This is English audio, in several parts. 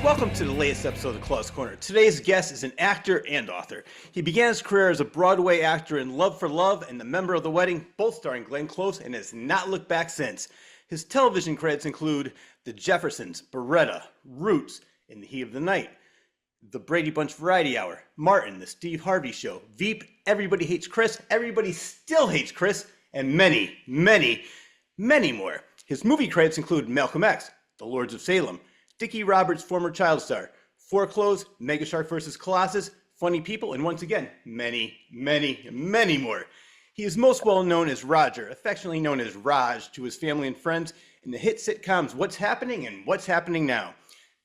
Welcome to the latest episode of Claw's Corner. Today's guest is an actor and author. He began his career as a Broadway actor in Love for Love and The Member of the Wedding, both starring Glenn Close, and has not looked back since. His television credits include The Jeffersons, Beretta, Roots, In the Heat of the Night, The Brady Bunch Variety Hour, Martin, The Steve Harvey Show, Veep, Everybody Hates Chris, Everybody Still Hates Chris, and many, many, many more. His movie credits include Malcolm X, The Lords of Salem, Dickie Roberts' former child star, Foreclosed, Mega Shark vs. Colossus, Funny People, and once again, many, many, many more. He is most well known as Roger, affectionately known as Raj to his family and friends, in the hit sitcoms What's Happening and What's Happening Now.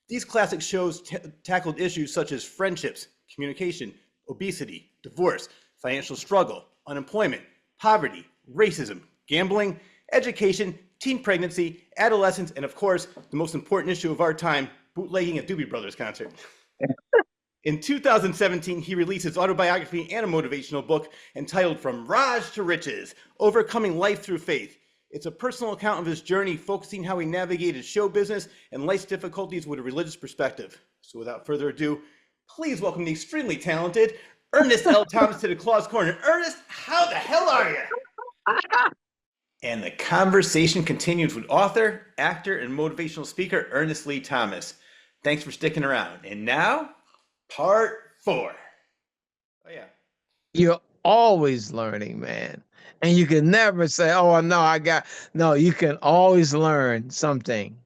These classic shows tackled issues such as friendships, communication, obesity, divorce, financial struggle, unemployment, poverty, racism, gambling, education, teen pregnancy, adolescence, and of course, the most important issue of our time, bootlegging a Doobie Brothers concert. In 2017, he released his autobiography and a motivational book entitled From Raj to Riches, Overcoming Life Through Faith. It's a personal account of his journey, focusing how he navigated show business and life's difficulties with a religious perspective. So without further ado, please welcome the extremely talented Ernest L. Thomas to the Claw's Corner. Ernest, how the hell are you? And the conversation continues with author, actor, and motivational speaker Ernest Lee Thomas. Thanks for sticking around. And now, part 4. Oh, yeah. You're always learning, man. And you can never say, oh, no, you can always learn something.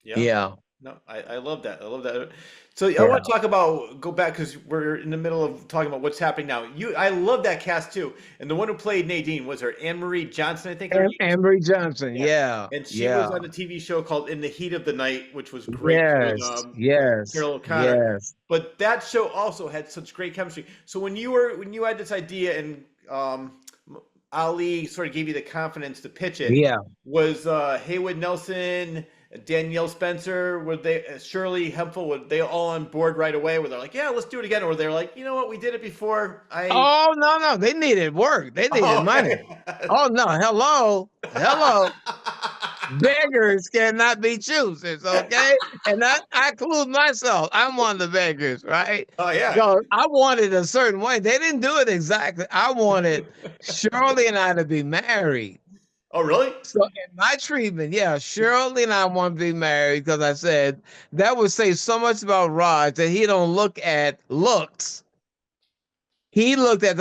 Yeah. No, I love that. I love that. So I want to go back because we're in the middle of talking about what's happening now. I love that cast too. And the one who played Nadine was her Anne-Marie Johnson, I think. Anne-Marie Johnson, yeah. And she was on a TV show called In the Heat of the Night, which was great. Yes, Carol O'Connor. yes. But that show also had such great chemistry. So when you had this idea and Ali sort of gave you the confidence to pitch it, was Haywood Nelson, Danielle Spencer, Shirley Hemphill, were they all on board right away? Where they're like, yeah, let's do it again? Or they're like, you know what, we did it before. Oh, no, they needed work. They needed money. Oh, no, hello. Beggars cannot be choosers, okay? And I include myself. I'm one of the beggars, right? Oh, yeah. So I wanted a certain way. They didn't do it exactly. I wanted Shirley and I to be married. Oh, really? So in my treatment, Shirley and I want to be married because I said that would say so much about Raj that he don't look at looks. He looked at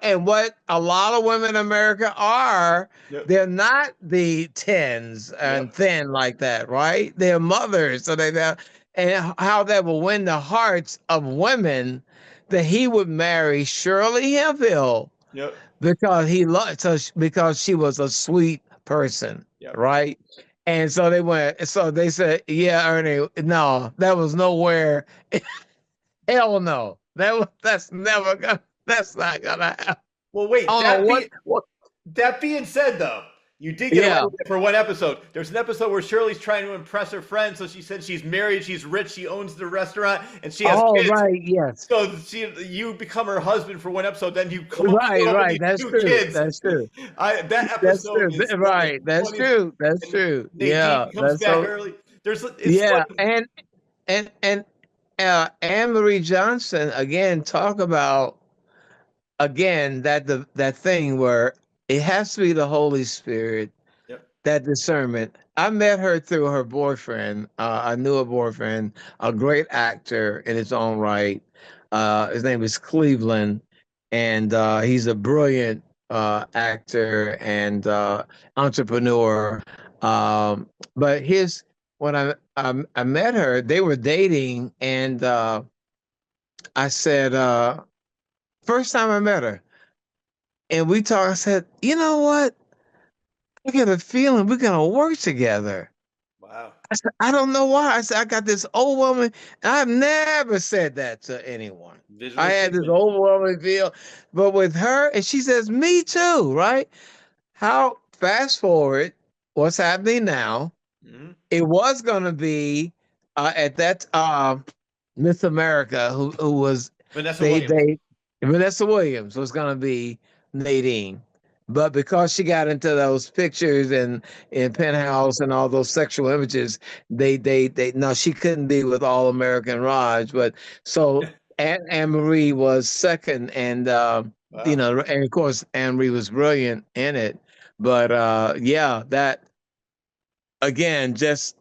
and what a lot of women in America are, they're not the tens and thin like that, right? They're mothers. So and how that will win the hearts of women that he would marry Shirley Hemphill. Yep. Because she was a sweet person, right? And so they said, yeah, Ernie, no, that was nowhere. Hell no. That's not gonna happen. Well, wait, that being said though, you did get away for one episode. There's an episode where Shirley's trying to impress her friend, so she said she's married, she's rich, she owns the restaurant, and she has kids. Right, yes. So you become her husband for one episode, then you come right. That's true. Kids. That's true. That episode is right. That's true. That's true. Nadine comes back early. And Anne-Marie Johnson again talk about that thing where it has to be the Holy Spirit, that discernment. I met her through her boyfriend. I knew a boyfriend, a great actor in his own right. His name is Cleveland, and he's a brilliant actor and entrepreneur. But when I met her, they were dating, and I said, first time I met her, and we talked, I said, you know what? I get a feeling we're going to work together. Wow. I said, I don't know why. I said, I got this old woman. I've never said that to anyone. I had this old woman feel, but with her, and she says, me too, right? Fast forward, what's happening now? Mm-hmm. It was going to be at that Miss America, who was Vanessa Williams was going to be Nadine. But because she got into those pictures and in Penthouse and all those sexual images, they no, she couldn't be with All American Raj. But so Anne Marie was second, and Wow. and of course Anne Marie was brilliant in it. But yeah, that again, just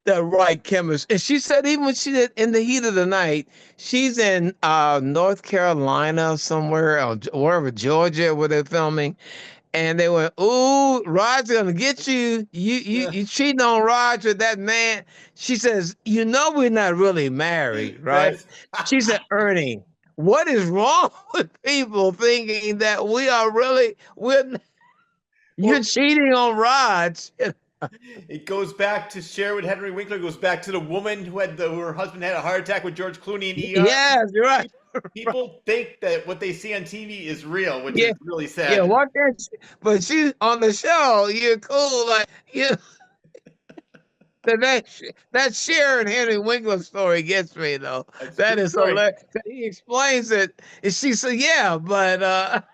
the right chemistry. And she said even when she did In the Heat of the Night, she's in North Carolina somewhere or wherever, Georgia, where they're filming. And they went, "Ooh, Rod's gonna get you. You cheating on Rod with that man." She says, "You know we're not really married, right?" That's She said, "Ernie, what is wrong with people thinking that we are really you're well, cheating on Rod?" it goes back to Sherwood Henry Winkler. It goes back to the woman who her husband had a heart attack with George Clooney in ER. Yes, you're right. People think that what they see on TV is real, which Yeah, is really yeah. sad. What that? But you on the show, you're cool. Like you, that Sharon Henry Winkler story gets me though. That's a That true is story. hilarious. He explains it, and she said, "Yeah, but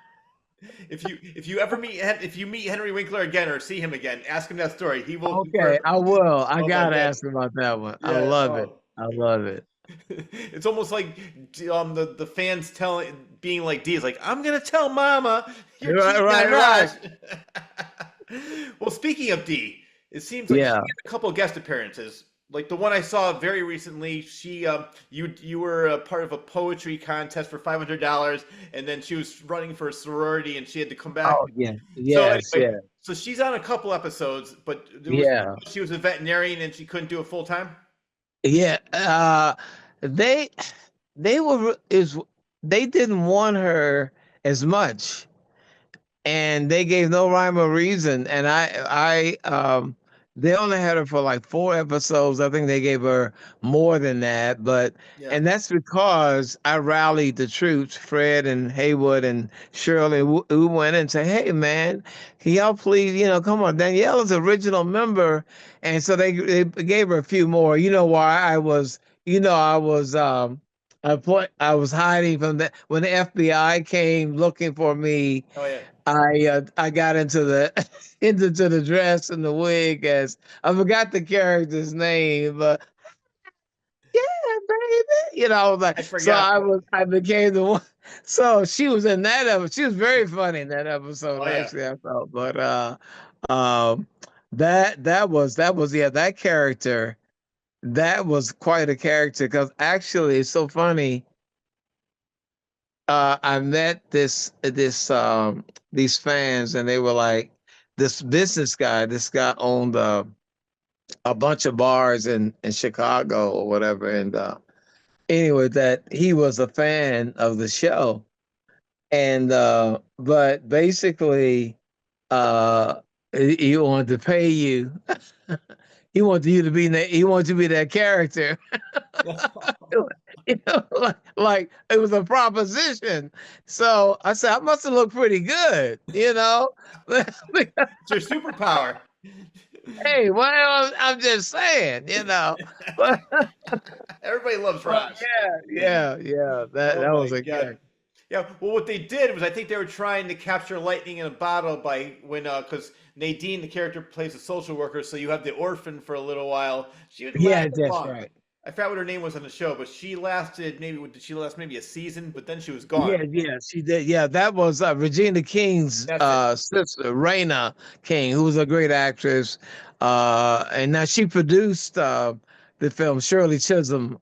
If you meet Henry Winkler again or see him again, ask him that story. He will confirm. okay, I will. I Oh my gotta god. ask about that one. I Yeah. love it. Oh. I love it. It's almost like the fans being like D is like, I'm gonna tell Mama you're Right, cheating right, on right. Raj. Well, speaking of D, it seems like she Yeah. had a couple of guest appearances. Like the one I saw very recently, you were a part of a poetry contest for $500, and then she was running for a sorority, and she had to come back. Oh yeah. So Yes. anyway, Yeah. so she's on a couple episodes, but it was Yeah. because she was a veterinarian and she couldn't do it full time. Yeah. They they were is they didn't want her as much, and they gave no rhyme or reason. And they only had her for like 4 episodes. I think they gave her more than that, but Yeah. and that's because I rallied the troops, Fred and Haywood and Shirley, who went and said, "Hey, man, can y'all please, come on, Daniela's original member," and so they gave her a few more. You know why I was. I was hiding from that when the FBI came looking for me. Oh yeah. I got into the into the dress and the wig as I forgot the character's name, but yeah, baby. I was like, I so forgot. I became the one. So she was in that episode. She was very funny in that episode, Oh yeah. actually, I thought. But um that was yeah, that character, that was quite a character because actually it's so funny. I met these fans, and they were like, this guy owned a bunch of bars in Chicago or whatever, and anyway, that he was a fan of the show, and but basically, he wanted to pay you. He wanted to be that character. Like it was a proposition. So I said, I must have looked pretty good, It's your superpower. Hey, well, I'm just saying, But, Everybody loves Raj. yeah. That Oh that my was a god. character. Yeah. Well, what they did was I think they were trying to capture lightning in a bottle by when because Nadine, the character, plays a social worker, so you have the orphan for a little while. She didn't last Yeah, that's long. right. I forgot what her name was on the show, but she lasted maybe did she last maybe a season, but then she was gone. Yeah, she did. Yeah, that was Regina King's That's it. sister, Raina King, who was a great actress. And now she produced the film Shirley Chisholm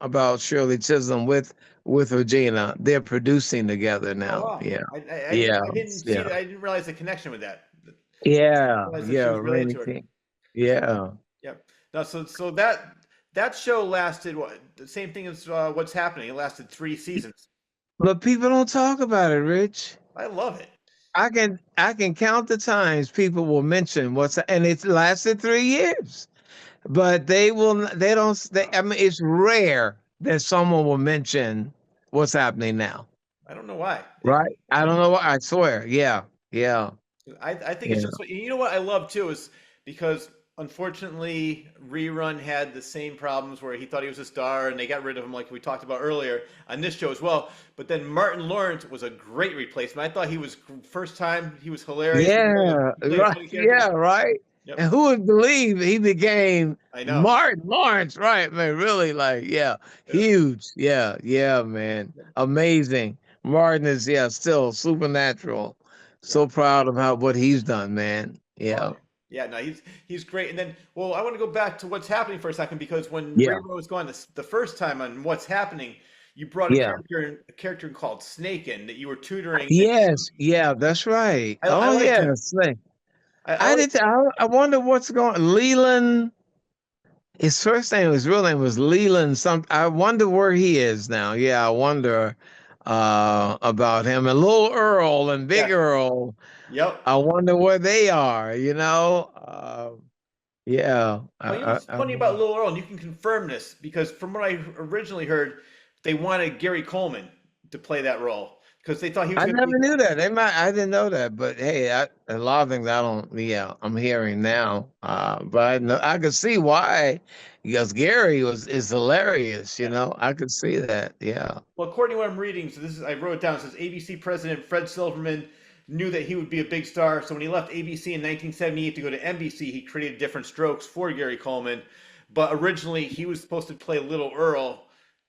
with Regina. They're producing together Oh now. wow. Yeah, I yeah, didn't see yeah, that. I didn't realize the connection with that. I didn't yeah, realize that she yeah. was related Raina to her. King. Yeah. Yep. No, so that show lasted what the same thing as what's happening. It lasted 3 seasons. But people don't talk about it, Rich. I love it. I can count the times people will mention and it lasted 3 years. But they don't, I mean, it's rare that someone will mention what's happening now. I don't know why. Right? I don't know why. I swear. Yeah. Yeah. I think it's Yeah. just you know what I love too is because unfortunately, Rerun had the same problems where he thought he was a star and they got rid of him, like we talked about earlier on this show as well. But then Martin Lawrence was a great replacement. I thought he was first time he was hilarious. Yeah, He played a right. funny character. Yeah, right. Yep, And who would believe he became I know. Martin Lawrence, right, man? Really, like, yeah, Yep, huge. Yeah, yeah, man. yep, Amazing. Martin is, yeah, still supernatural. yep. So proud of how what he's done, man. Oh Yeah. yeah. Yeah, no, he's great. And then, well, I want to go back to what's happening for a secon because when Yeah. Raymo was gone the first time on what's happening, you brought Yeah. a character called Snake in that you were tutoring. And Yes. Yeah, that's right. I Oh, liked him. yes. Like, I like. I wonder what's going Leland. His first name, his real name was Leland. I wonder where he is now. Yeah, I wonder about him. And Little Earl and Big Yeah. Earl. Yep. I wonder where they are. Yeah. Well, you know what's funny about Lil Earl, and you can confirm this because from what I originally heard, they wanted Gary Coleman to play that role because they thought he was I going to be. never knew that. I didn't know that. But hey, a lot of things I don't. Yeah, I'm hearing now. But I could see why, because Gary is hilarious. Yeah. I could see that. Yeah. Well, according to what I'm reading, so I wrote it down. It says ABC president Fred Silverman knew that he would be a big star, so when he left ABC in 1978 to go to NBC, he created Different Strokes for Gary Coleman. But originally, he was supposed to play Little Earl,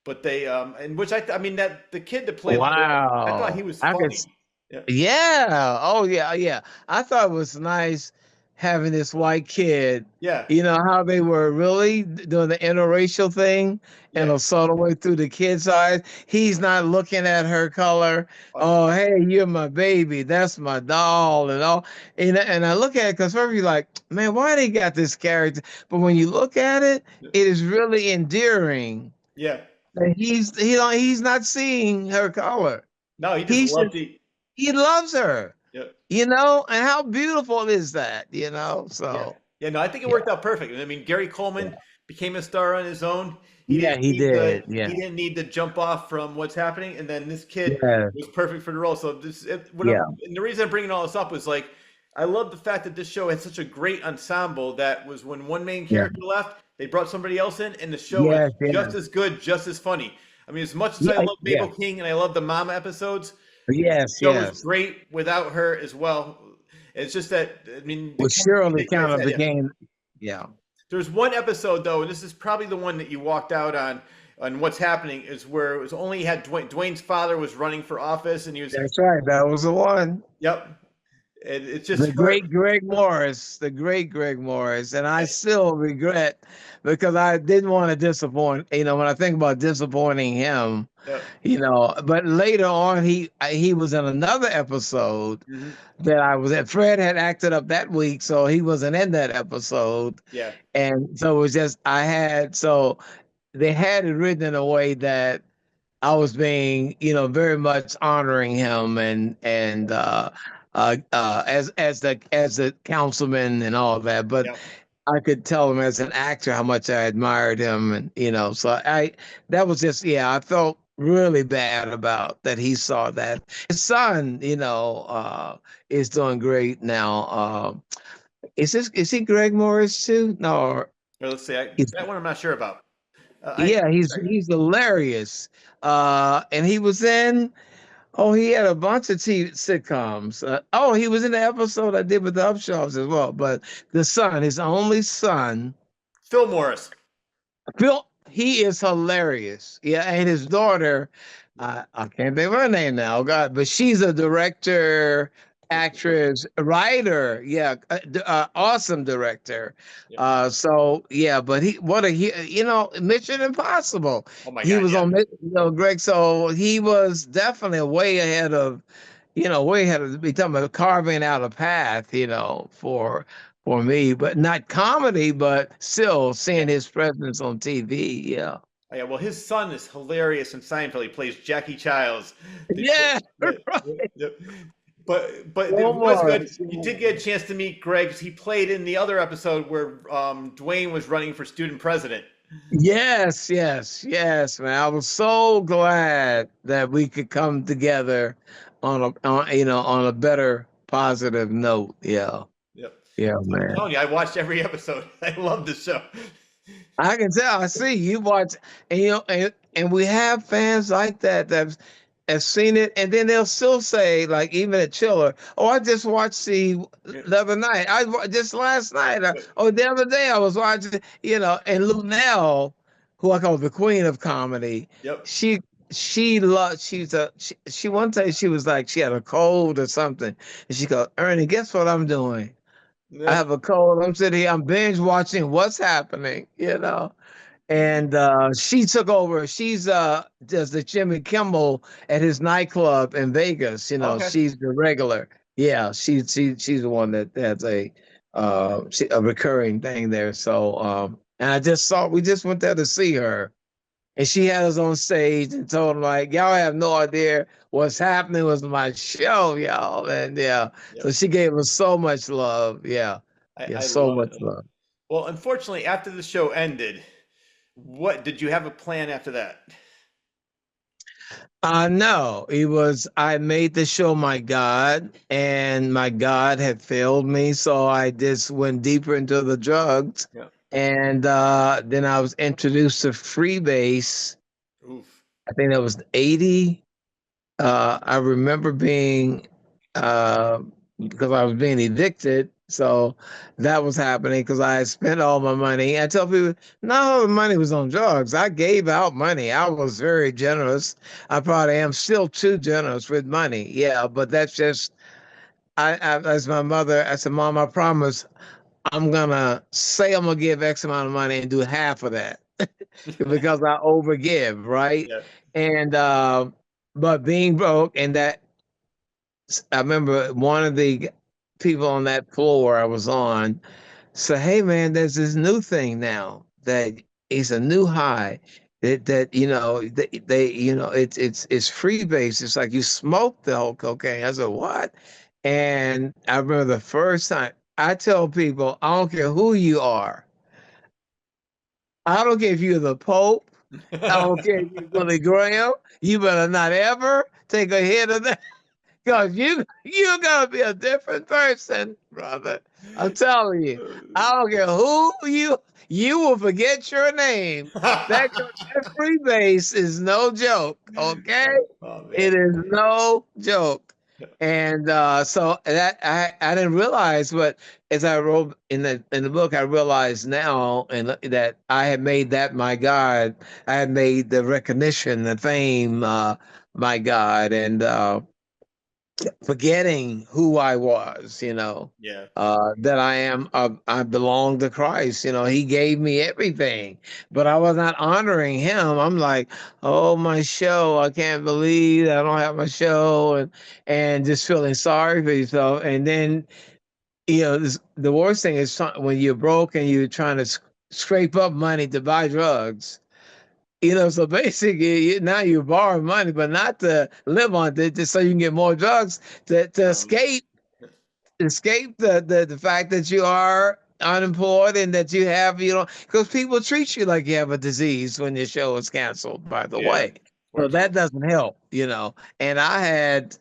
but they and which I mean that the kid that played Little Earl, I thought he Wow. was I could. funny. Yeah, Yeah. Oh, yeah. Yeah. I thought it was nice having this white kid. yeah, How they were really doing the interracial thing in yeah. a subtle way through the kid's eyes. He's not looking at her color. Oh, Oh, hey, you're my baby. That's my doll and all. And I look at it because first you're like, man, why they got this character? But when you look at it, it is really endearing. yeah. And he's not seeing her color. No, he just He's loved just it. he loves her, Yeah. and how beautiful is that, Yeah. So Yeah, no, I think it yeah. worked out perfect. I mean, Gary Yeah. Coleman became a star on his own. Yeah, he did. Yeah. He didn't need to jump off from what's happening, and then this kid Yeah. was perfect for the role. So Yeah. and the reason I'm bringing all this up was like I love the fact that this show had such a great ensemble that was when one main Yeah. character left, they brought somebody else in, and the show was Yes, yeah. just as good, just as funny. I mean, as much as I Yeah, love yeah. Mabel King and I love the Mama episodes, the Yes, show was yes. great without her as well. It's just that I mean, the Well, chemistry Shirley that you kind guys of had, yeah. became, yeah. There's one episode though, and this is probably the one that you walked out on what's happening is where it was only had Dwayne's father was running for office and he was That's right. That was the one. yep. And it's just The her. great Greg Morris, the great Greg Morris. And I still regret because I didn't want to disappoint, when I think about disappointing him, Yep. but later on he was in another episode Hmm. that I was at. Fred had acted up that week, so he wasn't in that episode. Yeah. And so it was just so they had it written in a way that I was being, very much honoring him as the councilman and all of that. But Yep. I could tell him as an actor how much I admired him, and so that was just, yeah, I felt really bad about that. He saw that his son, is doing great now. Is he Greg Morris too? No, Well, let's see. he's That one I'm not sure about. yeah, he's hilarious. And he was in. Oh, he had a bunch of TV sitcoms. He was in the episode I did with the Upshaws as well. But the son, his only son, Phil Morris. Phil, he is hilarious. Yeah, and his daughter, I can't think of her name now, God, but she's a director, actress, writer. Yeah, awesome director. Yep. So yeah, but Mission Impossible. Oh my He God. was Yeah. on, Greg. So he was definitely way ahead of be talking about carving out a path, for me, but not comedy, but still Yeah. seeing his presence on TV. Yeah. Oh, yeah. Well, his son is hilarious in Seinfeld. He plays Jackie Childs. Yeah. Yeah, Right. yeah. But it was good. Almost. You did get a chance to meet Greg. He played in the other episode where Dwayne was running for student president. Yes, yes, yes, man. I was so glad that we could come together on a better positive note. Yeah. Yep. Yeah, I'm man. telling you, I watched every episode. I love the show. I can tell. I see you watch, and and we have fans like that that have seen it, and then they'll still say, like even at Chiller, "Oh, I just watched Yeah. the other night. Just last night, or the other day I was watching." And Lunel, who I call the queen of comedy, Yep. she she loves. She one day she was like she had a cold or something, and she goes, "Ernie, guess what I'm doing? I Yeah. have a cold. I'm sitting here. I'm binge watching what's happening. And she took over. She's does the Jimmy Kimmel at his nightclub in Vegas. Okay. She's the regular. Yeah, she's the one that has a recurring thing there. So and we just went there to see her, and she had us on stage and told them like, y'all have no idea what's happening with my show, y'all. And yeah, so Yep. she gave us so much love. Yeah, yeah, I so love much it. love. Well, unfortunately, after the show ended, what did you have a plan after that? No, I made the show my God, and my God had failed me. So I just went deeper into the drugs. Yeah. And then I was introduced to Freebase. Oof. I think that was 80. I remember being, uh, because I was being evicted. So that was happening because I had spent all my money. I tell people, not all the money was on drugs. I gave out money. I was very generous. I probably am still too generous with money. Yeah, but that's just, as my mother, I said, Mom, I promise I'm going to say I'm going to give X amount of money and do half of that because I overgive, right? Yeah. And, but being broke and that I remember one of the people on that floor I was on said, "Hey man, there's this new thing now that is a new high that it's free base. It's like you smoke the whole cocaine." I said, "What?" And I remember the first time I tell people, I don't care who you are. I don't care if you're the Pope. I don't care if you're Billy Graham. You better not ever take a hit of that. Because you gotta be a different person, brother. I'm telling you. I don't care who you will forget your name. That freebase is no joke, okay? Oh man. It is no joke. And so that I didn't realize, but as I wrote in the book, I realized now and that I had made that my God. I had made the recognition, the fame, my God, and forgetting who I was, Yeah. that I belong to Christ. He gave me everything, but I was not honoring him. I'm like, oh, my show, I can't believe I don't have my show, and just feeling sorry for yourself. And then, the worst thing is when you're broke and you're trying to scrape up money to buy drugs. So basically now you borrow money, but not to live on it, just so you can get more drugs to Um, escape the fact that you are unemployed and that you have, because people treat you like you have a disease when your show is canceled, by the yeah. way. So that Fortunately. doesn't help. And I had,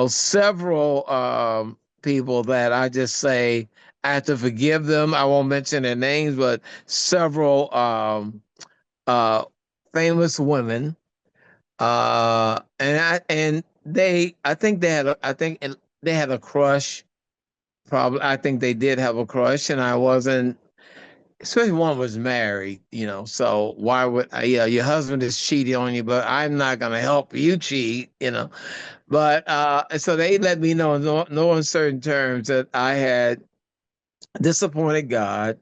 several people that I just say I have to forgive them. I won't mention their names, but several uh famous women and they I think they had they had a crush. Probably I think they did have a crush, and I wasn't, especially one was married, so why would yeah, your husband is cheating on you, but I'm not going to help you cheat. But and so they let me know in no uncertain terms that I had disappointed God.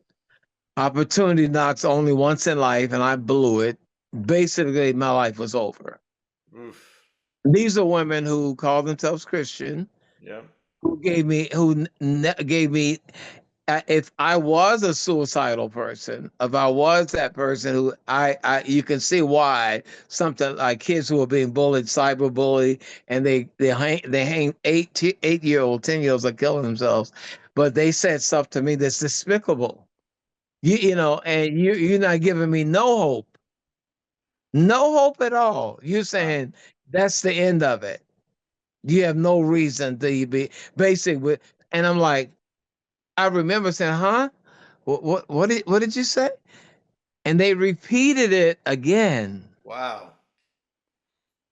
Opportunity knocks only once in life, and I blew it. Basically, my life was over. Oof. These are women who call themselves Christian, Yeah. who gave me. If I was a suicidal person, if I was that person who you can see why something like kids who are being bullied, cyberbullied, and they hang 8-year-old, 10 year olds are killing themselves, but they said stuff to me that's despicable. And you're not giving me no hope. No hope at all. You're Wow. saying that's the end of it. You have no reason to be basic with, and I'm like, I remember saying, "Huh? What did you say?" And they repeated it again. Wow.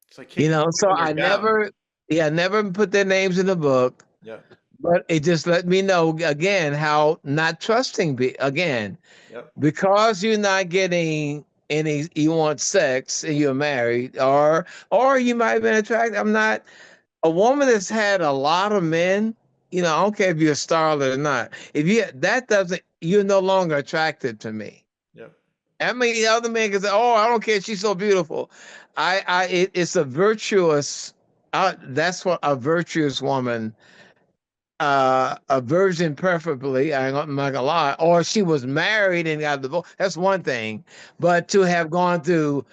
It's like You kicking know, so her I down. never, yeah, I never put their names in the book, Yep. but it just let me know again how not trusting again, Yep. because you're not getting any, you want sex and you're married, or you might have been attracted. I'm not a woman that's had a lot of men. You know, I don't care if you're a starlet or not. If you that doesn't, you're no longer attracted to me. Yep. I mean, the other man can say, "Oh, I don't care. She's so beautiful." It's a virtuous. That's what a virtuous woman, a virgin preferably. I'm not gonna lie. Or she was married and got divorced. That's one thing. But to have gone through,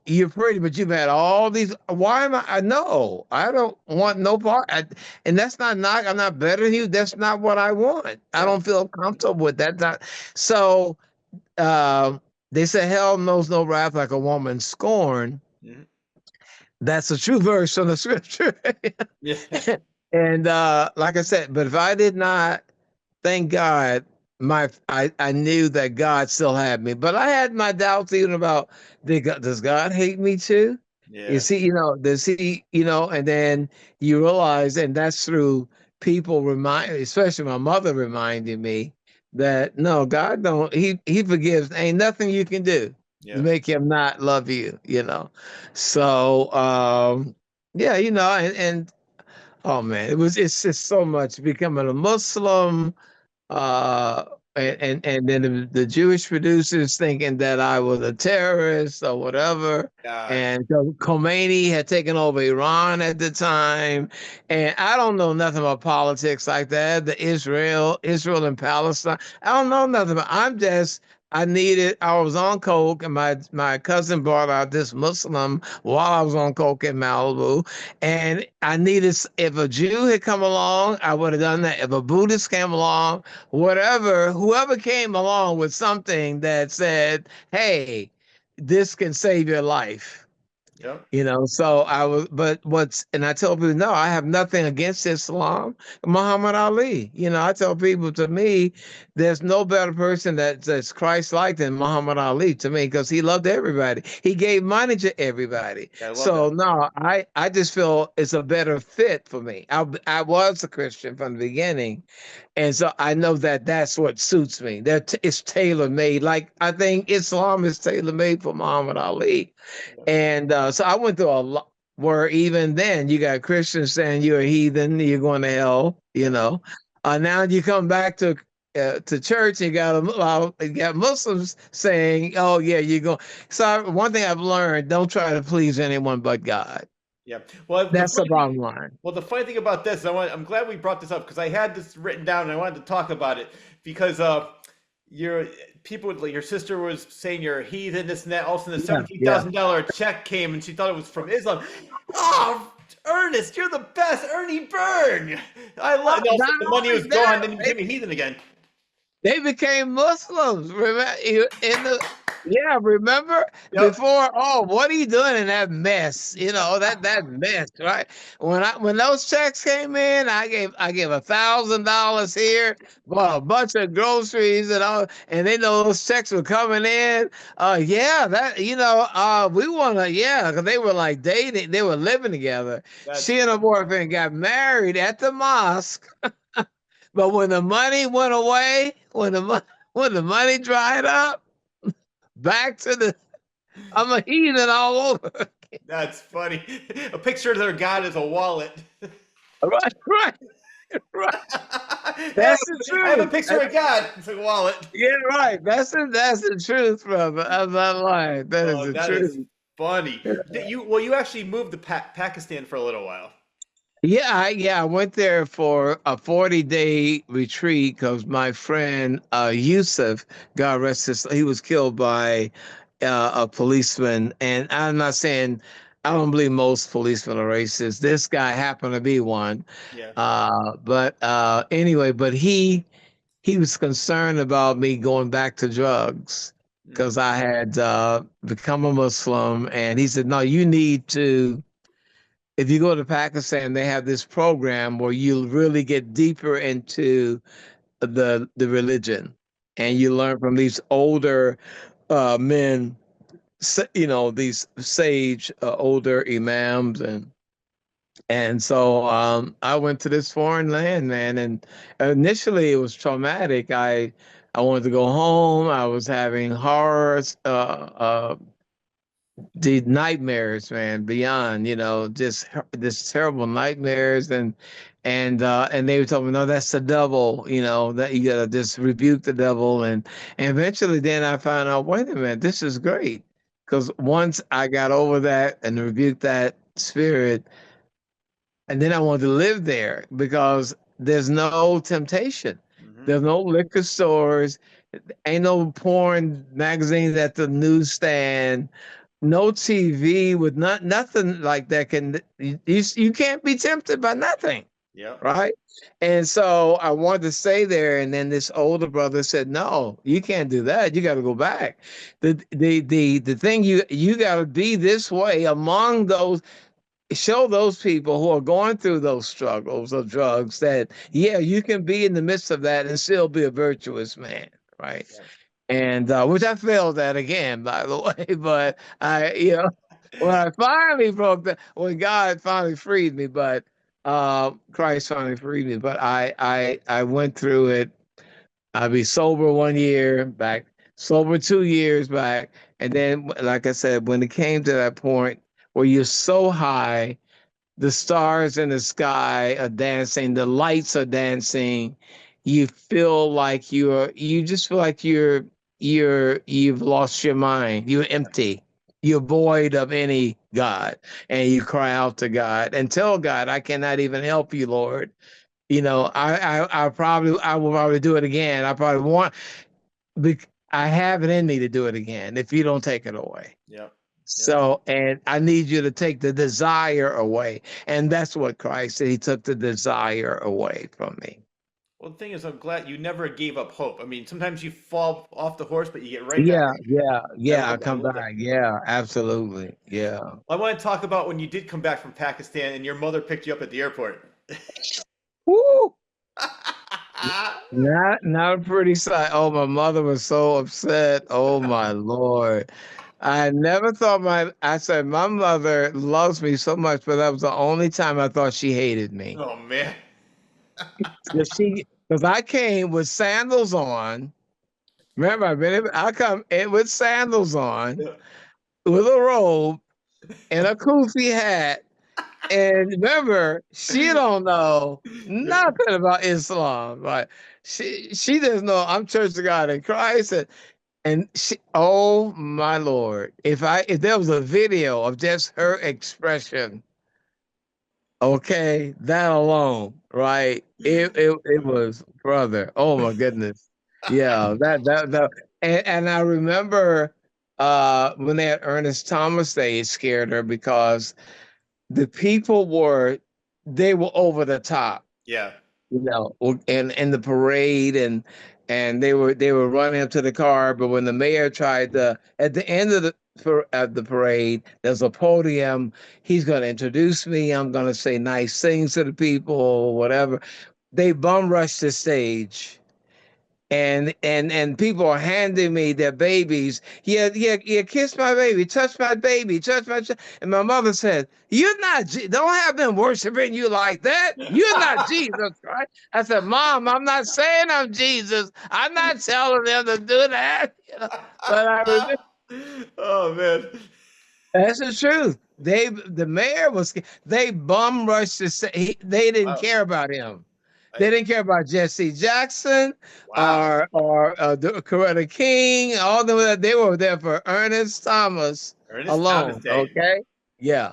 you're pretty, but you've had all these. Why am I? No, I don't want no part. And that's not knock. I'm not better than you. That's not what I want. I Yep. don't feel comfortable with that. So uh, they say hell knows no wrath like a woman scorned. Mhm. That's a true verse from the scripture. Yeah. And like I said, but if I did not, thank God, I knew that God still had me. But I had my doubts even about, does God hate me too? Yeah. You see, does he, and then you realize, and that's through people especially my mother reminding me that no, God don't, he forgives. Ain't nothing you can do to Yeah. make him not love you. So yeah, and oh man, it's just so much becoming a Muslim, uh, and then the Jewish producers thinking that I was a terrorist or whatever. God. And so Khomeini had taken over Iran at the time, and I don't know nothing about politics like that. The Israel and Palestine. I don't know nothing about. I was on coke, and my cousin brought out this Muslim while I was on coke in Malibu, and I needed. If a Jew had come along, I would have done that. If a Buddhist came along, whoever came along with something that said, "Hey, this can save your life." Yep. So and I tell people, no, I have nothing against Islam. Muhammad Ali, I tell people, to me, there's no better person that's Christ-like than Muhammad Ali to me, because he loved everybody. He gave money to everybody. I love that. So no, I just feel it's a better fit for me. I was a Christian from the beginning, and so I know that that's what suits me. It's tailor made. Like I think Islam is tailor made for Muhammad Ali. Yep. And so I went through a lot where even then you got Christians saying you're a heathen, you're going to hell, Yep. Now you come back to church, you got Muslims saying, "Oh yeah, you're going." So one thing I've learned: don't try to please anyone but God. Yeah. Well, That's the bottom line. the funny thing about this, I'm glad we brought this up because I had this written down and I wanted to talk about it because your people like your sister was saying you're a heathen, this and that. All of a sudden, the Yeah, yeah. $17,000 check came and she thought it was from Islam. Oh, Ernest, you're the best, Ernie Byrne. I love. And all of a Not sudden, the money only was that, gone. Then you became a heathen again. they became Muslims. Remember Yep. before? Oh, what are you doing in that mess? That mess, right? When those checks came in, I gave $1,000 here, bought a bunch of groceries and all, and they know those checks were coming in. Yeah, that we want to, yeah, because they were like dating, they were living together. That's She and her boyfriend got married at the mosque. But when the money went away, when the money dried up, back to the I'm a heathen all over. that's funny. A picture of their God is a wallet. Right, right, right. Hey, That's the I have a truth. picture of God. It's a wallet. Yeah, right. That's the truth, brother. I'm not lying. That is Oh, the that is truth. funny. You actually moved to Pakistan for a little while. Yeah, I went there for a 40-day retreat because my friend Yusuf, God rest his, he was killed by a policeman. And I'm not saying I don't believe most policemen are racist. This guy happened to be one. Yeah. But anyway, but he was concerned about me going back to drugs Mm, because I had become a Muslim, and he said, "No, you need to." If you go to Pakistan, they have this program where you really get deeper into the religion, and you learn from these older men, these sage older imams, and so I went to this foreign land, man, and initially it was traumatic. I wanted to go home. I was having horrors, the nightmares, man, beyond, just this terrible nightmares, and they were telling me, no, that's the devil, that you gotta just rebuke the devil, and eventually then I found out, wait a minute, this is great, because once I got over that and rebuked that spirit, and then I wanted to live there because there's no temptation. There's no liquor stores. Ain't no porn magazines at the newsstand. No TV with nothing like that you can't be tempted by nothing. Yeah. Right. And so I wanted to stay there. And then this older brother said, no, you can't do that. You got to go back. The thing you got to be this way among those, show those people who are going through those struggles of drugs that, yeah, you can be in the midst of that and still be a virtuous man, right? Yeah. And which I failed at again, by the way. But when I finally broke that, when God finally freed me, but Christ finally freed me, but I went through it. I'd be sober 1 year back, sober 2 years back, and then, like I said, when it came to that point where you're so high, the stars in the sky are dancing, the lights are dancing, you feel like you just feel like you've lost your mind, you're empty, you're void of any God, and you cry out to God and tell God, I cannot even help you, Lord. I will probably do it again. I probably want, I have it in me to do it again if you don't take it away. Yep. So, and I need you to take the desire away. And that's what Christ said. He took the desire away from me. Well, the thing is, I'm glad you never gave up hope. I mean, sometimes you fall off the horse, but you get right back. I come back. Yeah, absolutely. Yeah. I want to talk about when you did come back from Pakistan and your mother picked you up at the airport. Woo! Not a pretty sight. Oh, my mother was so upset. Oh my Lord. I never thought I said my mother loves me so much, but that was the only time I thought she hated me. Oh man. Because I came with sandals on. Remember, I come in with sandals on, Yeah. with a robe and a kufi hat. And remember, she don't know nothing about Islam. Like she doesn't know I'm Church of God in Christ. And she, oh my Lord, if there was a video of just her expression, okay, that alone, right? It was, brother. Oh my goodness. Yeah, that and I remember when they had Ernest Thomas, they scared her because the people they were over the top, Yeah. and in the parade, and they were running up to the car, but when the mayor tried to, at the end of the parade, there's a podium. He's going to introduce me. I'm going to say nice things to the people or whatever. They bum rushed the stage, and people are handing me their babies. Yeah, yeah, yeah. Kiss my baby, touch my baby, touch my. And my mother said, "You're not. Don't have them worshiping you like that. You're not Jesus Christ." I said, "Mom, I'm not saying I'm Jesus. I'm not telling them to do that." But I remember. Oh man. That's the truth. The mayor they bum rushed to say they didn't Wow. care about him. They didn't care about Jesse Jackson Wow. or the Coretta King. All them, they were there for Ernest Thomas Ernest Thomas alone. Day. Okay. Yeah.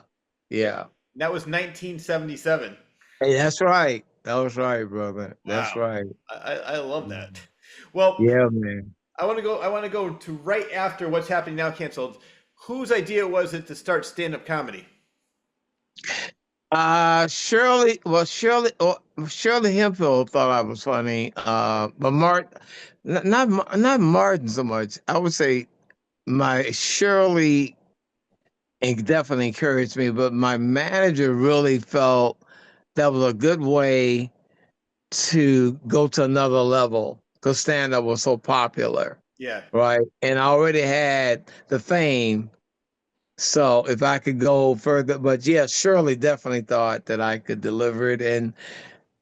Yeah. Yeah. That was 1977. Hey, that's right. That was right, brother. That's Wow. right. I love that. Well, Yeah, man. I want to go to right after What's Happening Now canceled. Whose idea was it to start stand-up comedy? Shirley Hemphill thought I was funny. But not Martin so much. I would say my Shirley definitely encouraged me, but my manager really felt that was a good way to go to another level because stand-up was so popular, Yeah. right? And I already had the fame. So if I could go further, but yeah, Shirley definitely thought that I could deliver it. And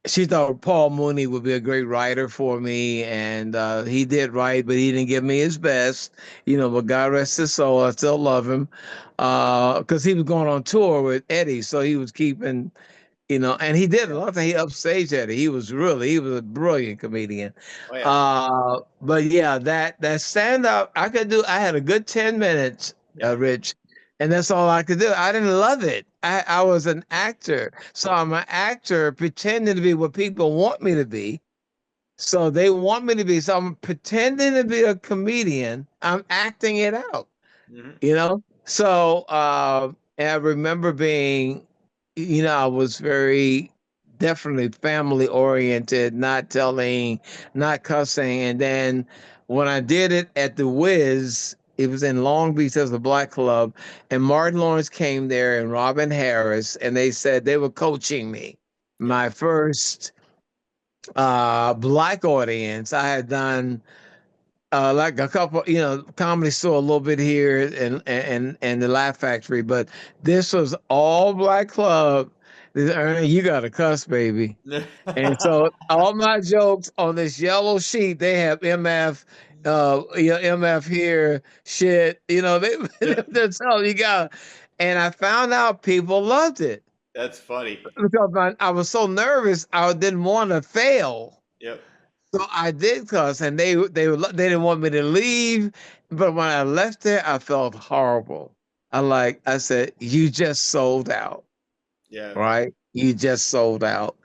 she thought Paul Mooney would be a great writer for me, and he did write, but he didn't give me his best, But God rest his soul, I still love him, because he was going on tour with Eddie, so he was keeping, and he did a lot of things. He upstaged Eddie. He was a brilliant comedian. Oh yeah. But yeah, that stand up I could do. I had a good 10 minutes, Yeah. Rich, and that's all I could do. I didn't love it. I was an actor. So I'm an actor pretending to be what people want me to be. So they want me to be. So I'm pretending to be a comedian. I'm acting it out, So and I remember being, I was very definitely family oriented, not telling, not cussing. And then when I did it at the Wiz, it was in Long Beach. There was a black club, and Martin Lawrence came there and Robin Harris, and they said they were coaching me. Yeah. My first black audience, I had done like a couple, Comedy Store a little bit here and the Laugh Factory, but this was all black club. Ernie, you got to cuss, baby. And so all my jokes on this yellow sheet, they have MF, MF here, shit, they're telling you got, and I found out people loved it. That's funny. Because I was so nervous, I didn't want to fail. Yep. So I did cuss, and they didn't want me to leave. But when I left there, I felt horrible. I said, you just sold out. Yeah. Right? You just sold out.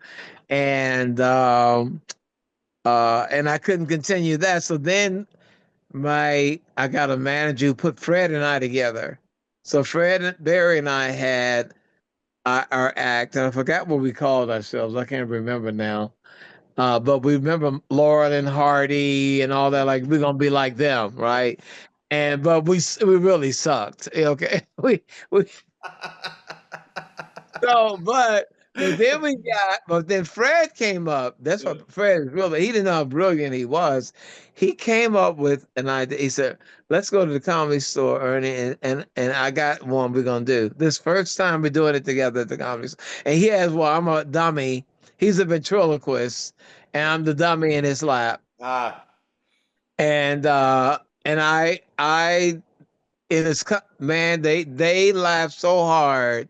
And I couldn't continue that. So then I got a manager who put Fred and I together. So Fred and Barry and I had our act, and I forgot what we called ourselves. I can't remember now. But we remember Laurel and Hardy and all that. Like we're gonna be like them, right? But we really sucked. Okay, we so but then Fred came up. That's what Fred is really. He didn't know how brilliant he was. He came up with an idea. He said, "Let's go to the Comedy Store, Ernie, and I got one we're gonna do. This first time we're doing it together at the Comedy Store." And he has, well, I'm a dummy. He's a ventriloquist, and I'm the dummy in his lap. And I in his man, they laughed so hard.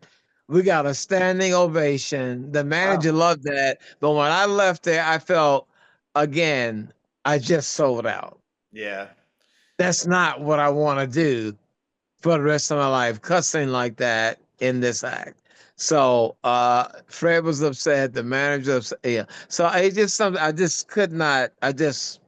We got a standing ovation. The manager loved that. But when I left there, I felt, again, I just sold out. Yeah. That's not what I want to do for the rest of my life, cussing like that in this act. So Fred was upset, the manager upset. Yeah. So it's just something I just could not, I just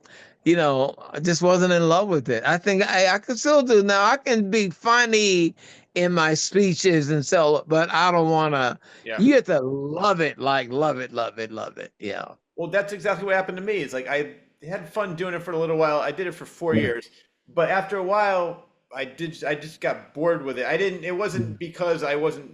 wasn't in love with it. I think I could still do now. I can be funny in my speeches and so, but I don't want to. Yeah. You have to love it, like love it, love it, love it. Yeah. Well, that's exactly what happened to me. It's like I had fun doing it for a little while. I did it for 4 years, but after a while, I just got bored with it. It wasn't because I wasn't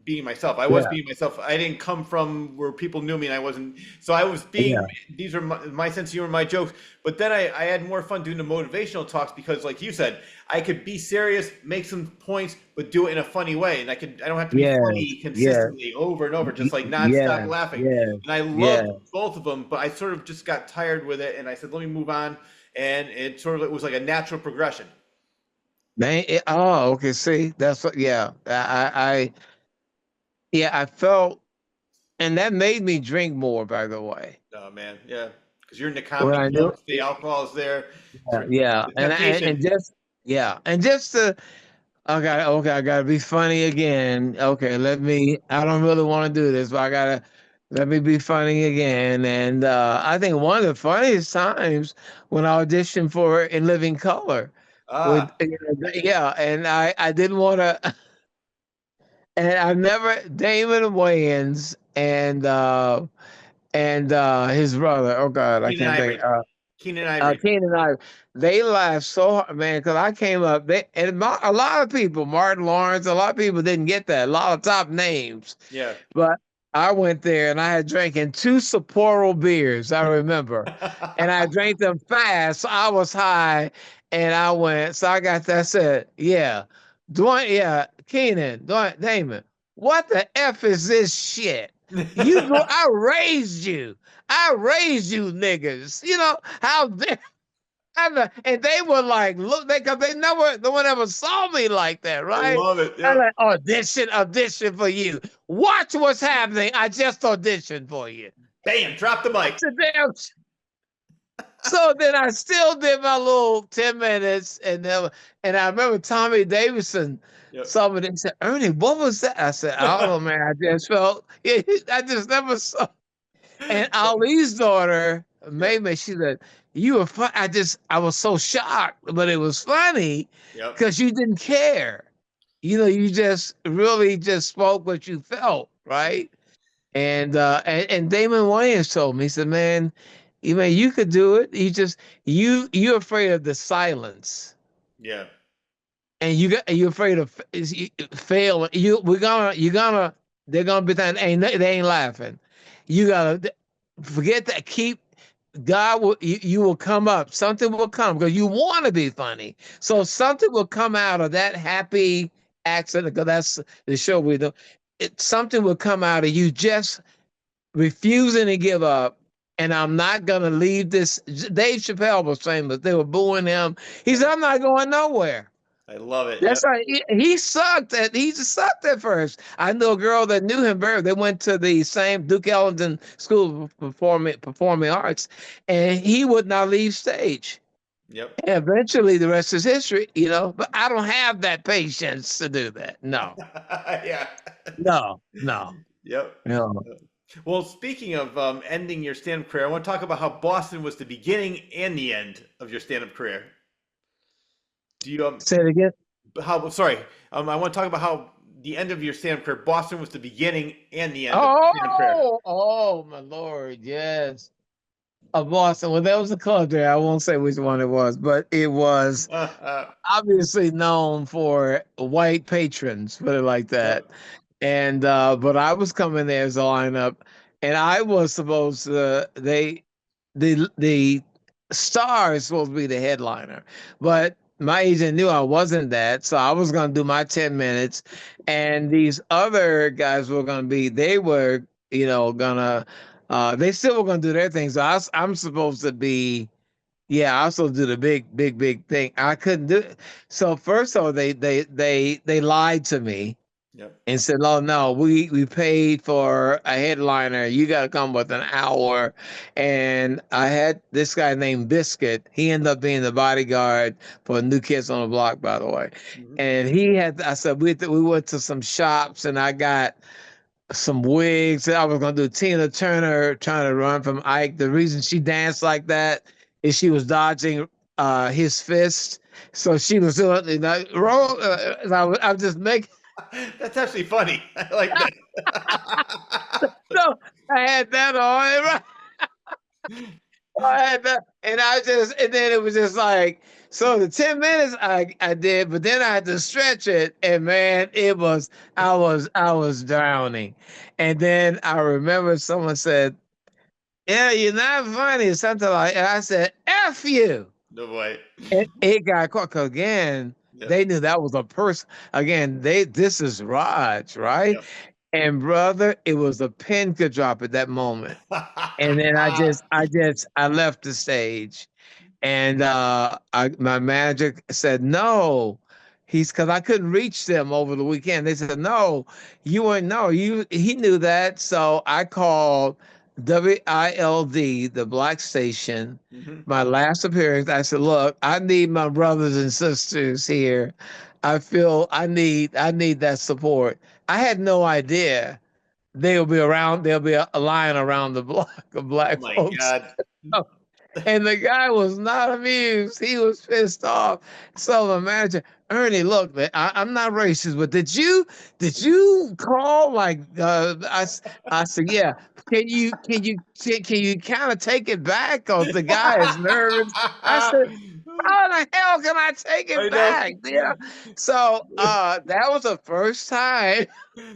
being myself. I was being myself. I didn't come from where people knew me, and I wasn't. So I was being. These are my sense of humor, my jokes. But then I had more fun doing the motivational talks because, like you said, I could be serious, make some points, but do it in a funny way, and I don't have to be funny consistently over and over, just like nonstop laughing. And I loved both of them, but I sort of just got tired with it, and I said, let me move on. And it was like a natural progression. Okay. See, that's what. Yeah, I felt, and that made me drink more. By the way. Oh man, yeah, because you're in the comedy club, the alcohol is there. And just to. Okay, I gotta be funny again. Okay, I don't really want to do this, but let me be funny again. And I think one of the funniest times when I auditioned for In Living Color, and I didn't want to, and I never, Damon Wayans and his brother. Oh God, I can't think. Keenan Ivory. Keenan Ivory. They laughed so hard, man, because I came up. A lot of people, Martin Lawrence, a lot of people didn't get that. A lot of top names. Yeah. But I went there and I had drinking 2 Sapporo beers, I remember. And I drank them fast. So I was high and I went, so I got that said, yeah. Dwayne, yeah, Keenan, Dwayne, Damon, what the F is this shit? I raised you. I raised you niggas. You know, how dare and they were like, look, cause they never, no one ever saw me like that, I right? love it. I'm Yep. like, audition for you. Watch what's happening. I just auditioned for you. Bam, drop the mic. So then I still did my little 10 minutes, and I remember Tommy Davidson. Yep. Somebody said, Ernie, what was that? I said, I don't know, man. I just felt, I just never saw. And Ali's daughter, Mayme, she said, you were fun. I was so shocked, but it was funny because you didn't care. You know, you just really just spoke what you felt, right? And Damon Wayans told me, he said, man, you could do it. You're afraid of the silence. Yeah. And you're afraid of fail. They're gonna be thinking, they ain't laughing. You gotta forget that. God will, you will come up. Something will come because you want to be funny. So something will come out of that happy accident, because that's the show we do. Something will come out of you just refusing to give up. And I'm not gonna leave this. Dave Chappelle was famous. They were booing him. He said, I'm not going nowhere. I love it. That's right. He sucked at first. I know a girl that knew him very. They went to the same Duke Ellington School of Performing Arts, and he would not leave stage. Yep. And eventually, the rest is history. You know, but I don't have that patience to do that. No. Yeah. No. Yep. No. Well, speaking of ending your stand-up career, I want to talk about how Boston was the beginning and the end of your stand-up career. Do you say it again? Sorry, I want to talk about how the end of your stand-up career, Boston was the beginning and the end of your stand-up career. Oh my Lord, yes. Boston. Well, there was a club there. I won't say which one it was, but it was obviously known for white patrons, put it like that. And but I was coming there as a lineup, and I was supposed to the star is supposed to be the headliner, but my agent knew I wasn't that, so I was going to do my 10 minutes, and these other guys were going to be. They were, gonna. They still were going to do their thing. So I'm supposed to be. Yeah, I also do the big thing. I couldn't do it. So first of all, they lied to me. Yep. And said, "Oh no, we paid for a headliner. You got to come with an hour." And I had this guy named Biscuit. He ended up being the bodyguard for New Kids on the Block, by the way. Mm-hmm. And I said we went to some shops, and I got some wigs. I was gonna do Tina Turner trying to run from Ike. The reason she danced like that is she was dodging his fist. So she was doing, roll. I was just making. That's actually funny. I like that. No, I had that on. Right? I had that, and then it was just like, so the 10 minutes I did, but then I had to stretch it, and man, I was drowning. And then I remember someone said, "Yeah, you're not funny," something like, and I said, "F you." No way. And it got caught, 'cause again, they knew that was a person. Again, this is Raj, right? Yep. And brother, it was a pin could drop at that moment. And then I left the stage, and my manager said no. Because I couldn't reach them over the weekend. They said no, you weren't. No, he knew that. So I called WILD, the black station. Mm-hmm. My last appearance, I said, "Look, I need my brothers and sisters here. I feel I need that support." I had no idea there'll be a line around the block of black folks. God. And the guy was not amused. He was pissed off. So the manager, Ernie, look, man, I'm not racist, but did you call like I said, yeah. Can you kind of take it back? Cause the guy is nervous. I said, how the hell can I take I it know. back? Yeah. So that was the first time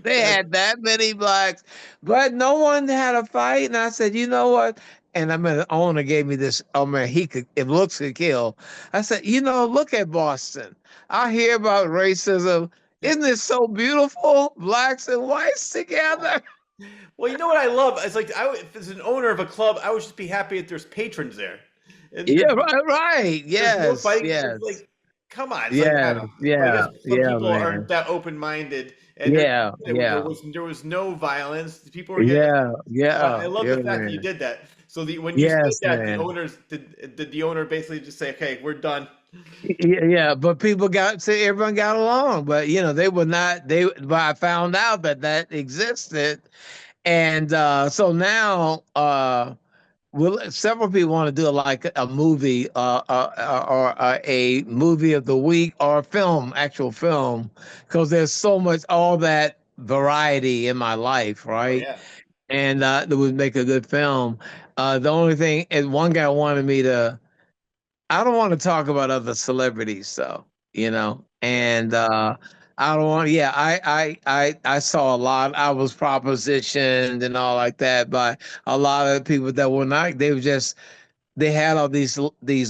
they That, had that many blacks, but no one had a fight. And I said, you know what? And I mean, the owner gave me this. Oh man, he could, if looks could kill. I said, you know, look at Boston. I hear about racism. Isn't it so beautiful? Blacks and whites together. well, you know what I love? It's like if as an owner of a club, I would just be happy if there's patrons there, and Yeah, right, right. there's no Yes, fighting. It's yes, like, come on. It's like, I yes, don't know. But I yeah, guess some yeah, people aren't man. that open minded, and Yeah, there yeah, was no violence. People were getting. yeah, So I yeah, love yeah, the fact that you man. did that. So when you said Yes, that, the man. owners did the owner basically just say, "Okay, we're done." Yeah, yeah, but people got to everyone got along, but you know they were not. They, but I found out that that existed, and so now, well, several people want to do like a movie, or a movie of the week or film, actual film, because there's so much all that variety in my life, Oh right? yeah, And that would make a good film. The only thing is, one guy wanted me to. I don't want to talk about other celebrities, though, you know, yeah, and I don't want. Yeah, I saw a lot. I was propositioned and all like that by a lot of people that were not. They were just they had all these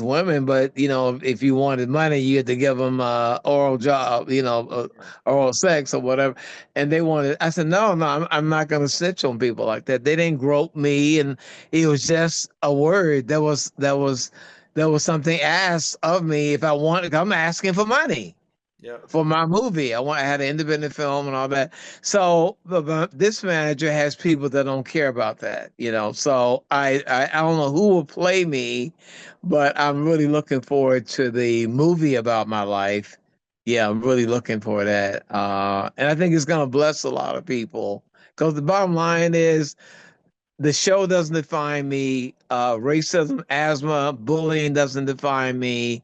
women, but you know, if you wanted money, you had to give them oral job, you know, oral sex or whatever. And they wanted. I said, no, no, I'm not going to snitch on people like that. They didn't grope me, and it was just a word. There was something asked of me if I wanted. I'm asking for money yeah, for my movie. I had an independent film and all that. So but this manager has people that don't care about that, you know. So I don't know who will play me, but I'm really looking forward to the movie about my life. Yeah, I'm really looking for that. And I think it's gonna bless a lot of people. Because the bottom line is the show doesn't define me. Racism, asthma, bullying doesn't define me,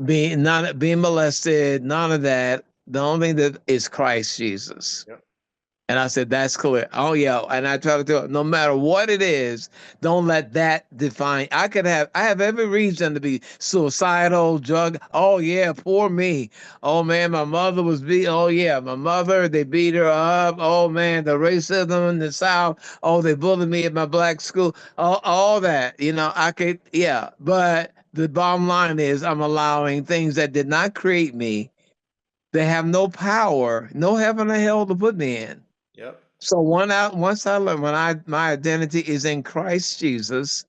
being molested, none of that. The only thing that is Christ Jesus. yeah, And I said, that's clear. Oh yeah. And I try to tell no matter what it is, don't let that define. I have every reason to be suicidal, drug. Oh yeah, poor me. Oh man, my mother was beat. Oh yeah, my mother, they beat her up. Oh man, the racism in the South. Oh, they bullied me at my black school. All that, you know, I could, yeah. But the bottom line is I'm allowing things that did not create me. They have no power, no heaven or hell to put me in. yep, So once I learned my identity is in Christ Jesus,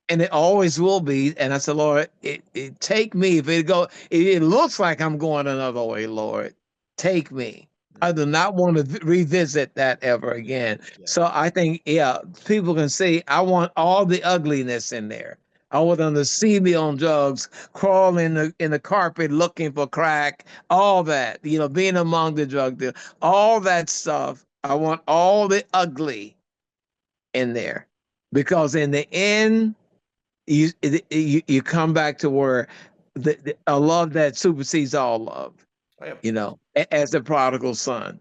and it always will be. And I said, Lord, it take me. If it looks like I'm going another way, Lord, take me. I mm, do not want to revisit that ever again. yeah, So I think, yeah, people can see I want all the ugliness in there. I want them to see me on drugs, crawl in the carpet looking for crack, all that, you know, being among the drug dealers, all that stuff. I want all the ugly in there, because in the end, you come back to where a love that supersedes all love, oh, yeah. you know, as the prodigal son.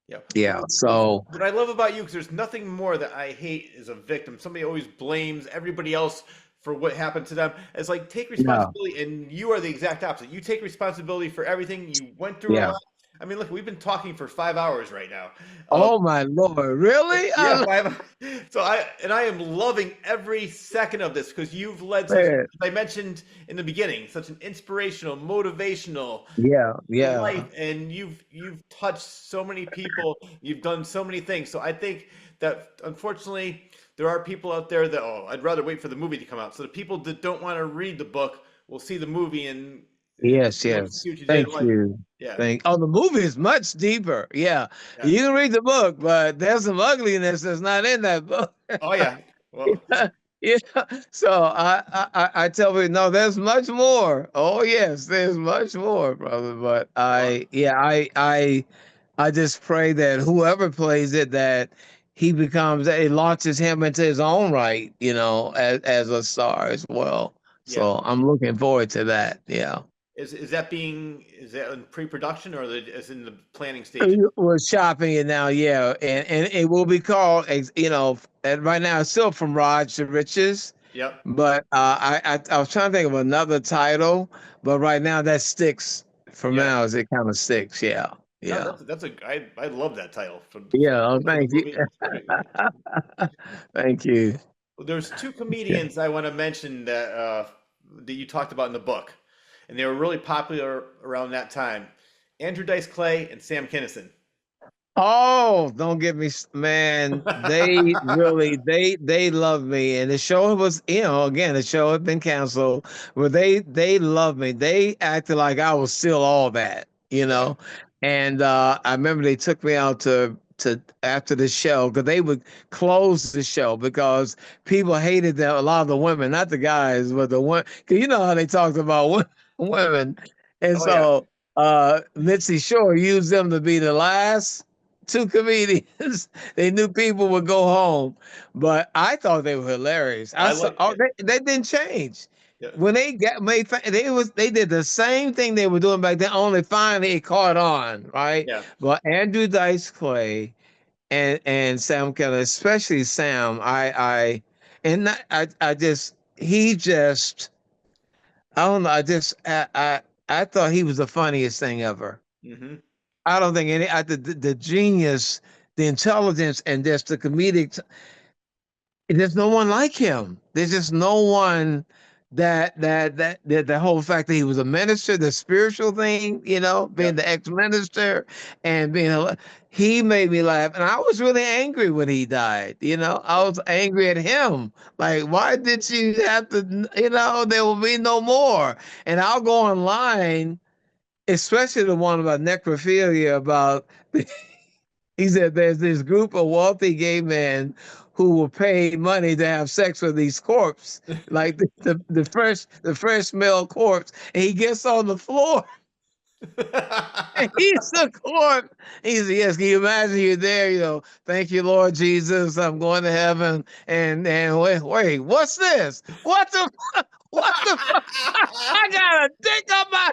Yeah. Yeah. So What I love about you, because there's nothing more that I hate as a victim. Somebody always blames everybody else for what happened to them. It's like, take yeah, responsibility, and you are the exact opposite. You take responsibility for everything. You went through a yeah. lot. I mean, look, we've been talking for 5 hours right now. Um, Oh my Lord, really? yeah, five. So I am loving every second of this because you've led such, as Man. I mentioned in the beginning, such an inspirational, motivational Yeah, yeah. life, and you've touched so many people. You've done so many things. So I think that unfortunately there are people out there that, oh, I'd rather wait for the movie to come out. So the people that don't want to read the book will see the movie and Yes, yes. see what you did in Thank life. you. Yeah, The movie is much deeper. Yeah. yeah. You can read the book, but there's some ugliness that's not in that book. Oh yeah. Well, Yeah. So I tell people, no, there's much more. Oh yes, there's much more, brother. But well, I just pray that whoever plays it, that it launches him into his own right, you know, as a star as well. yeah. So I'm looking forward to that. Yeah. Is that in pre-production or is in the planning stages? We're shopping it now, yeah, and it will be called, you know, and right now it's still From Rags to Riches, Yep. But I was trying to think of another title, but right now that sticks for Yeah. now. As it kind of sticks. Yeah. No, Yeah. I love that title Yeah. Oh, for the thank you. movie. It's great. Thank you. Well, there's two Yeah. comedians I want to mention that you talked about in the book, and they were really popular around that time. Andrew Dice Clay and Sam Kinison. Oh, don't get me, man. They really, they love me, and the show was, again, the show had been canceled, but they love me. They acted like I was still all that. Yeah. And I remember they took me out to after the show because they would close the show because people hated them. A lot of the women, not the guys, but the one. Because you know how they talked about women, and Oh yeah. so Mitzi Shore used them to be the last two comedians. They knew people would go home, but I thought they were hilarious. I I saw, like oh, it. they didn't change. Yeah. When they got made, they did the same thing they were doing back then. Only finally it caught on, right? Yeah. But Andrew Dice Clay and Sam Keller, especially Sam, and I just he just I don't know. I thought he was the funniest thing ever. Hmm. I don't think the genius, the intelligence, and just the comedic. There's no one like him. There's just no one that the whole fact that he was a minister, the spiritual thing, being Yep. the ex-minister and he made me laugh. And I was really angry when he died. I was angry at him. Like, why did you have to, there will be no more. And I'll go online, especially the one about necrophilia, about he said there's this group of wealthy gay men who will pay money to have sex with these corpses, like the first male corpse, and he gets on the floor and he's a corpse. He said, "Yes, can you imagine you're there? Thank you, Lord Jesus, I'm going to heaven." And wait, what's this? What the fuck? I got a dick up my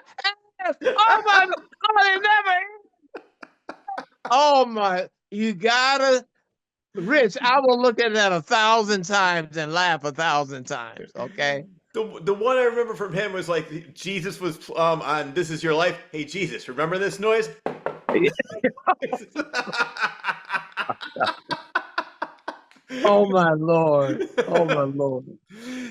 ass. Oh my! Oh, it never. Oh my! You gotta. Rich, I will look at that 1,000 times and laugh 1,000 times. Okay. The one I remember from him was like Jesus was on This Is Your Life. Hey Jesus, remember this noise? Oh my Lord. Oh my Lord.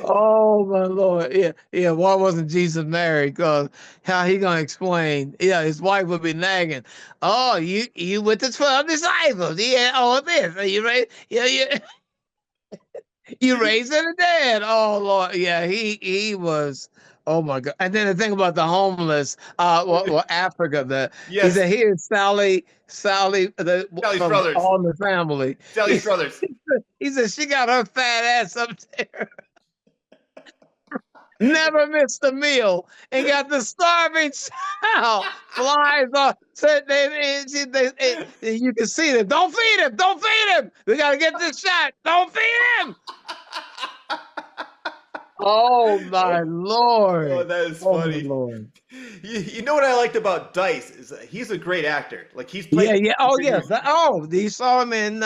Oh my Lord. Yeah. Yeah. Why wasn't Jesus married? Because how he gonna explain? Yeah, his wife would be nagging. Oh, you with the 12 disciples. Yeah, all this. Are you ready? Yeah, yeah. You raising the dead. Oh Lord, yeah, he was. Oh my God! And then the thing about the homeless, Africa, he Yes, said here's Sally, Sally from Struthers. All in the Family. Sally He, Struthers. he said she got her fat ass up there, never missed a meal, and got the starving child flies off. Said you can see them. Don't feed him! Don't feed him! We gotta get this shot. Don't feed him! Oh my Oh, Lord. that is Oh my funny. Lord. You know what I liked about Dice is that he's a great actor. Like he's played Yeah, yeah. some Oh great yeah. movies. You saw him in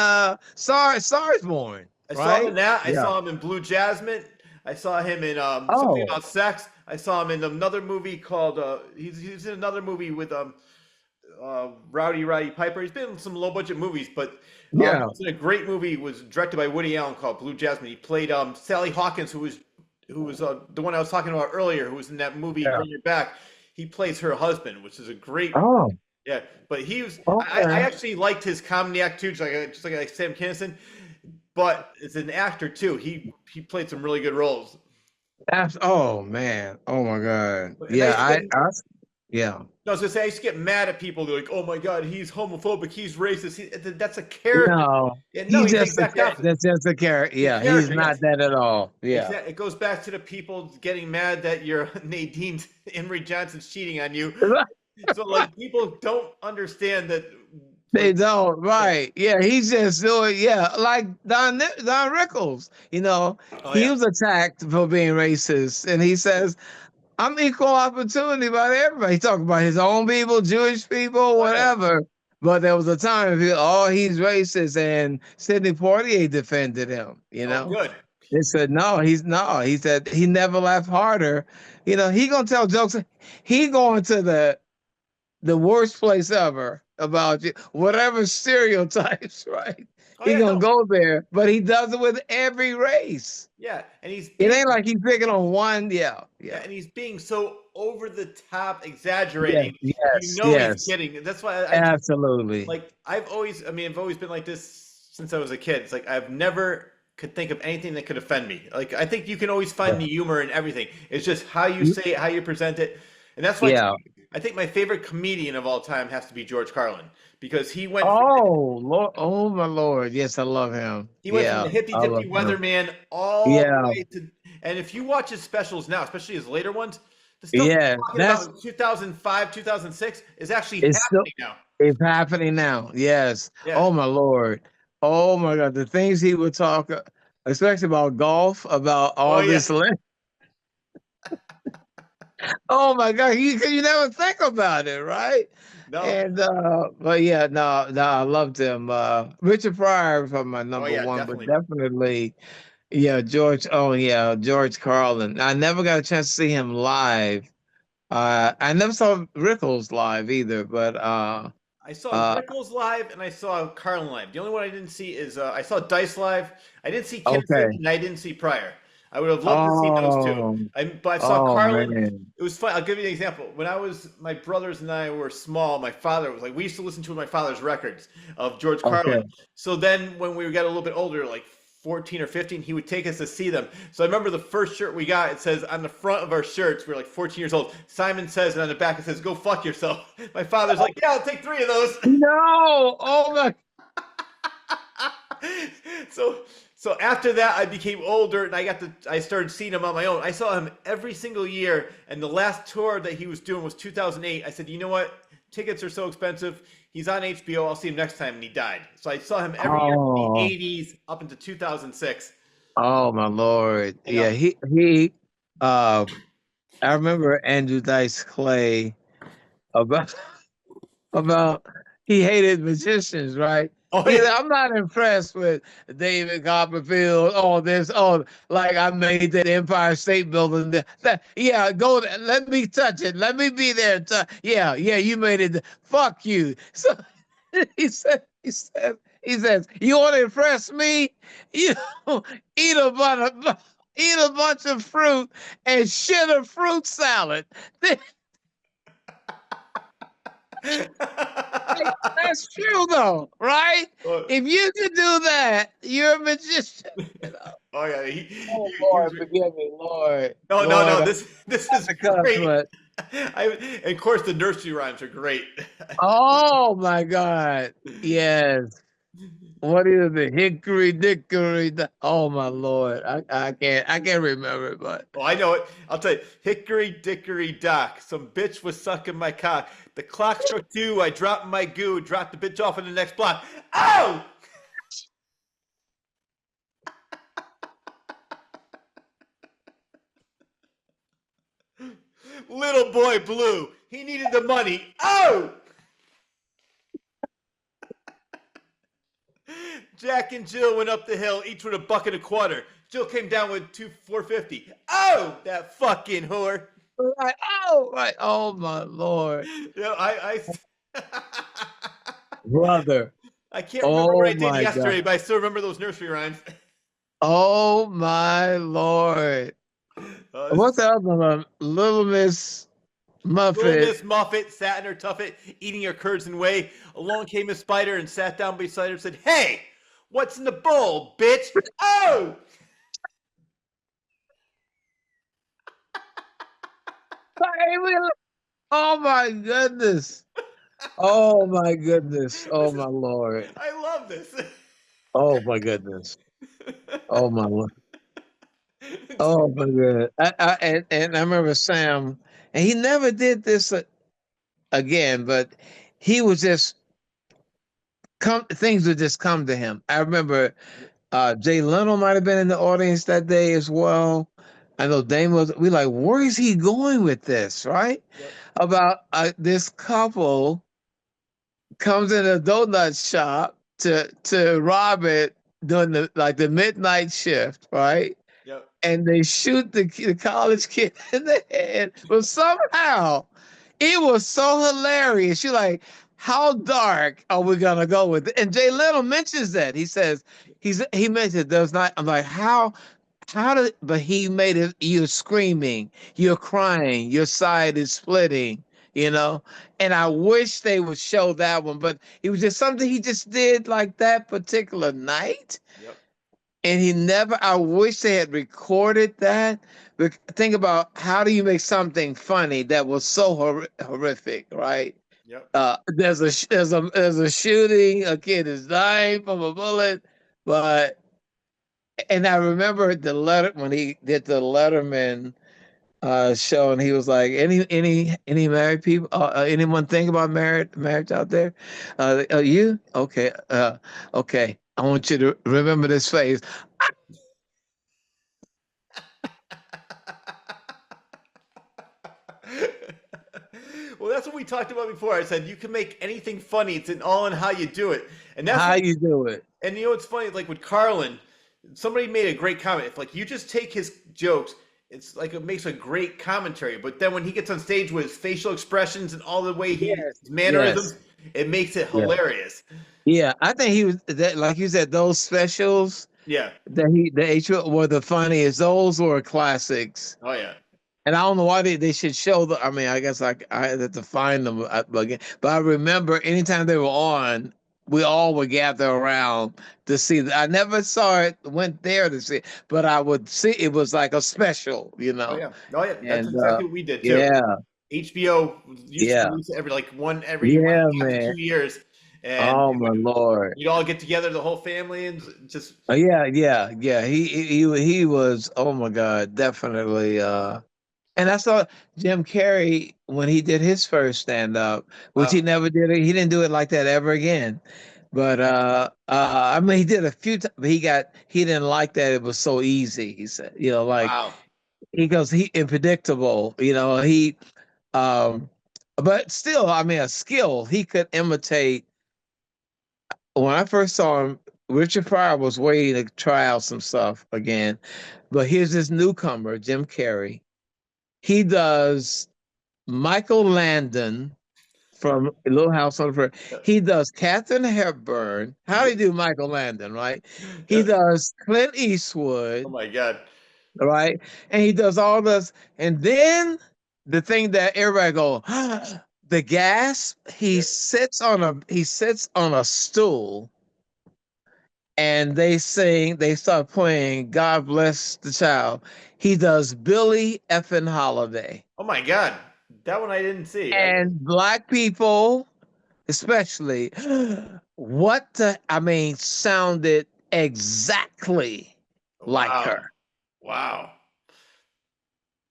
Stars Born, I saw him in right? that. I Yeah. saw him in Blue Jasmine. I saw him in something Oh, about sex. I saw him in another movie called he's in another movie with Rowdy Roddy Piper. He's been in some low budget movies, but yeah. he's in a great movie. Was directed by Woody Allen called Blue Jasmine. He played Sally Hawkins, who was the one I was talking about earlier, who was in that movie Yeah. Bring It Back. He plays her husband, which is a great. Oh, Yeah, but he was. I okay. actually liked his comedy act too, just like Sam Kinison. But as an actor too, he played some really good roles. Oh man. Oh my God. And I Yeah, used to get, yeah. I was gonna say, I used to get mad at people. They're like, "Oh my God, he's homophobic. He's racist. That's a character." No. Yeah, no, He's he's the just exact opposite. that's just a character. The Yeah, he's character, not yes. that at all. Yeah. Exactly. It goes back to the people getting mad that you're Nadine Emery Johnson's cheating on you. So like people don't understand that. They Like, don't, right? Yeah, he's just doing, yeah, like Don Rickles. oh He yeah, was attacked for being racist, and he says, "I'm equal opportunity by everybody." He talked about his own people, Jewish people, oh yeah. whatever. But there was a time, he's racist, and Sidney Poitier defended him. Oh good. They said no. He said he never laughed harder. You know, he gonna tell jokes. He going to the worst place ever about you, whatever stereotypes, right? Oh He yeah, gonna no, go there, but he does it with every race. yeah, and he's It being ain't like he's picking on one. Yeah, yeah, yeah, and he's being so over the top, yes, exaggerating. You yes, know he's yes, kidding. That's why I just absolutely. like I mean, I've always been like this since I was a kid. It's like I've never could think of anything that could offend me. Like I think you can always find the humor in everything. It's just how you say it, how you present it, and that's why Yeah. I think my favorite comedian of all time has to be George Carlin because Oh Lord, oh my Lord, yes, I love him. he went from Yeah, the hippy I love dippy him. weatherman all the Yeah, way to, and if you watch his specials now, especially his later ones, the stuff he's yeah, talking about that's in 2005, 2006 is actually it's still happening now. it's happening now. Yes. Yeah. Oh my Lord. Oh my God, the things he would talk, especially about golf, about Oh all yeah. this land. Oh my God, you never think about it, right? No. And but yeah, no, I loved him. Richard Pryor was my Oh number yeah, one, but definitely. definitely, yeah, George. Oh yeah, George Carlin. I never got a chance to see him live. I never saw Rickles live either, but I saw uh, Rickles live and I saw Carlin live. The only one I didn't see is I saw Dice live. I didn't see Kinnison okay. and I didn't see Pryor. I would have loved to see those two. Oh, But I saw oh Carlin. man. It was fun. I'll give you an example. When my brothers and I were small, my father was like, we used to listen to my father's records of George Okay. Carlin. So then when we got a little bit older, like 14 or 15, he would take us to see them. So I remember the first shirt we got, it says on the front of our shirts, we were like 14 years old. Simon Says, and on the back it says, go fuck yourself. My father's like, yeah, I'll take 3 of those. No. Oh my. so so after that I became older and I started seeing him on my own. I saw him every single year and the last tour that he was doing was 2008. I said, "You know what? Tickets are so expensive. He's on HBO. I'll see him next time." And he died. So I saw him every year from the Oh. 80s up into 2006. Oh my Lord. I Yeah. know. He. Uh. I remember Andrew Dice Clay about about he hated magicians, right? Oh He yeah. said, I'm not impressed with David Copperfield, all this, oh, like I made that Empire State Building. Yeah, go there, let me touch it. Let me be there. Yeah, yeah, you made it. Fuck you. So he says, you want to impress me? You know, eat a bunch of eat a bunch of fruit and shit a fruit salad. Like, that's true though, right? oh, If you can do that, you're a magician. You know? oh, yeah. Oh He was. Lord, forgive me, Lord, No, no, Lord, no. I'm This not is the cuss, great. but And of course the nursery rhymes are great. oh my God, yes. What is it? Hickory dickory. Oh my Lord, I can't remember it, but Oh, I know it. I'll tell you. Hickory dickory dock. Some bitch was sucking my cock. The clock struck 2. I dropped my goo. Dropped the bitch off in the next block. Ow! Little boy blue. He needed the money. Oh! Jack and Jill went up the hill, each with a bucket a quarter. Jill came down with 450. Oh, that fucking whore. right, oh right, oh my Lord, Yeah, brother, I can't remember what oh I did my yesterday, God, but I still remember those nursery rhymes. oh my Lord. This What's is the other one? Little Miss Little Muffet. Miss Muffet sat in her tuffet, eating her curds and whey. Along came a spider and sat down beside her and said, "Hey, what's in the bowl, bitch?" Oh! Oh my goodness. Oh my goodness. Oh This my is, Lord. I love this. Oh my goodness. Oh my Lord. Oh my God. And I remember Sam, and he never did this again, but he was just things would just come to him. I remember Jay Leno might have been in the audience that day as well. I know Dame was, we like, where is he going with this, right? Yep. About this couple comes in a donut shop to rob it during the midnight shift, right? Yep. and they shoot the college kid in the head. But somehow it was so hilarious. You're like, how dark are we gonna go with it? And Jay Leno mentions that. He says he mentions there's not. I'm like, how did, but he made it, you're screaming, you're crying, your side is splitting, you know? And I wish they would show that one, but it was just something he just did like that particular night. Yep. And he never, I wish they had recorded that. But think about, how do you make something funny that was so horrific, right? Yep. There's a shooting, a kid is dying from a bullet, but and I remember the letter when he did the Letterman show, and he was like, any married people? Anyone think about marriage out there? You okay? Okay. I want you to remember this phase. Well, that's what we talked about before. I said you can make anything funny. It's all in how you do it, and that's How what, you do it? and you know what's funny? Like with Carlin, somebody made a great comment. If like you just take his jokes, it's like it makes a great commentary. But then when he gets on stage with his facial expressions and all the way Yes. his mannerisms, Yes. it makes it Yeah. hilarious. Yeah. I think he was that, like you said, those specials Yeah. that the HBO were the funniest. Those were classics. Oh yeah. And I don't know why they should show the. I mean, I guess I had to find them again. But I remember anytime they were on, we all would gather around to see. I never saw it, went there to see it, but I would see it was like a special, you Oh know. yeah. Oh yeah. That's And exactly what we did too. yeah, HBO used to yeah, release it every one yeah, and a half to man. 2 years, and Oh my Lord. we'd all get together, the whole family, and just Yeah, yeah, yeah. He was. Oh my God, definitely. And I saw Jim Carrey when he did his first stand up, which he wow, never did. He didn't do it like that ever again. But I mean, he did a few times. But he didn't like that. It was so easy. He said, like wow, he goes, he unpredictable. Um, but still, I mean, a skill he could imitate. When I first saw him, Richard Pryor was waiting to try out some stuff again. But here's this newcomer, Jim Carrey. He does Michael Landon from Little House on the Prairie. He does Katharine Hepburn. How do you do Michael Landon, right? He yeah. does Clint Oh Eastwood, my god, right? And he does all this. And then the thing that everybody go, the gasp, yeah. he sits on a stool and they start playing God Bless the Child. He does Billy effing Holiday. Oh my god, that one I didn't see. And black people, especially, I mean, sounded exactly like Wow, her. wow, wow.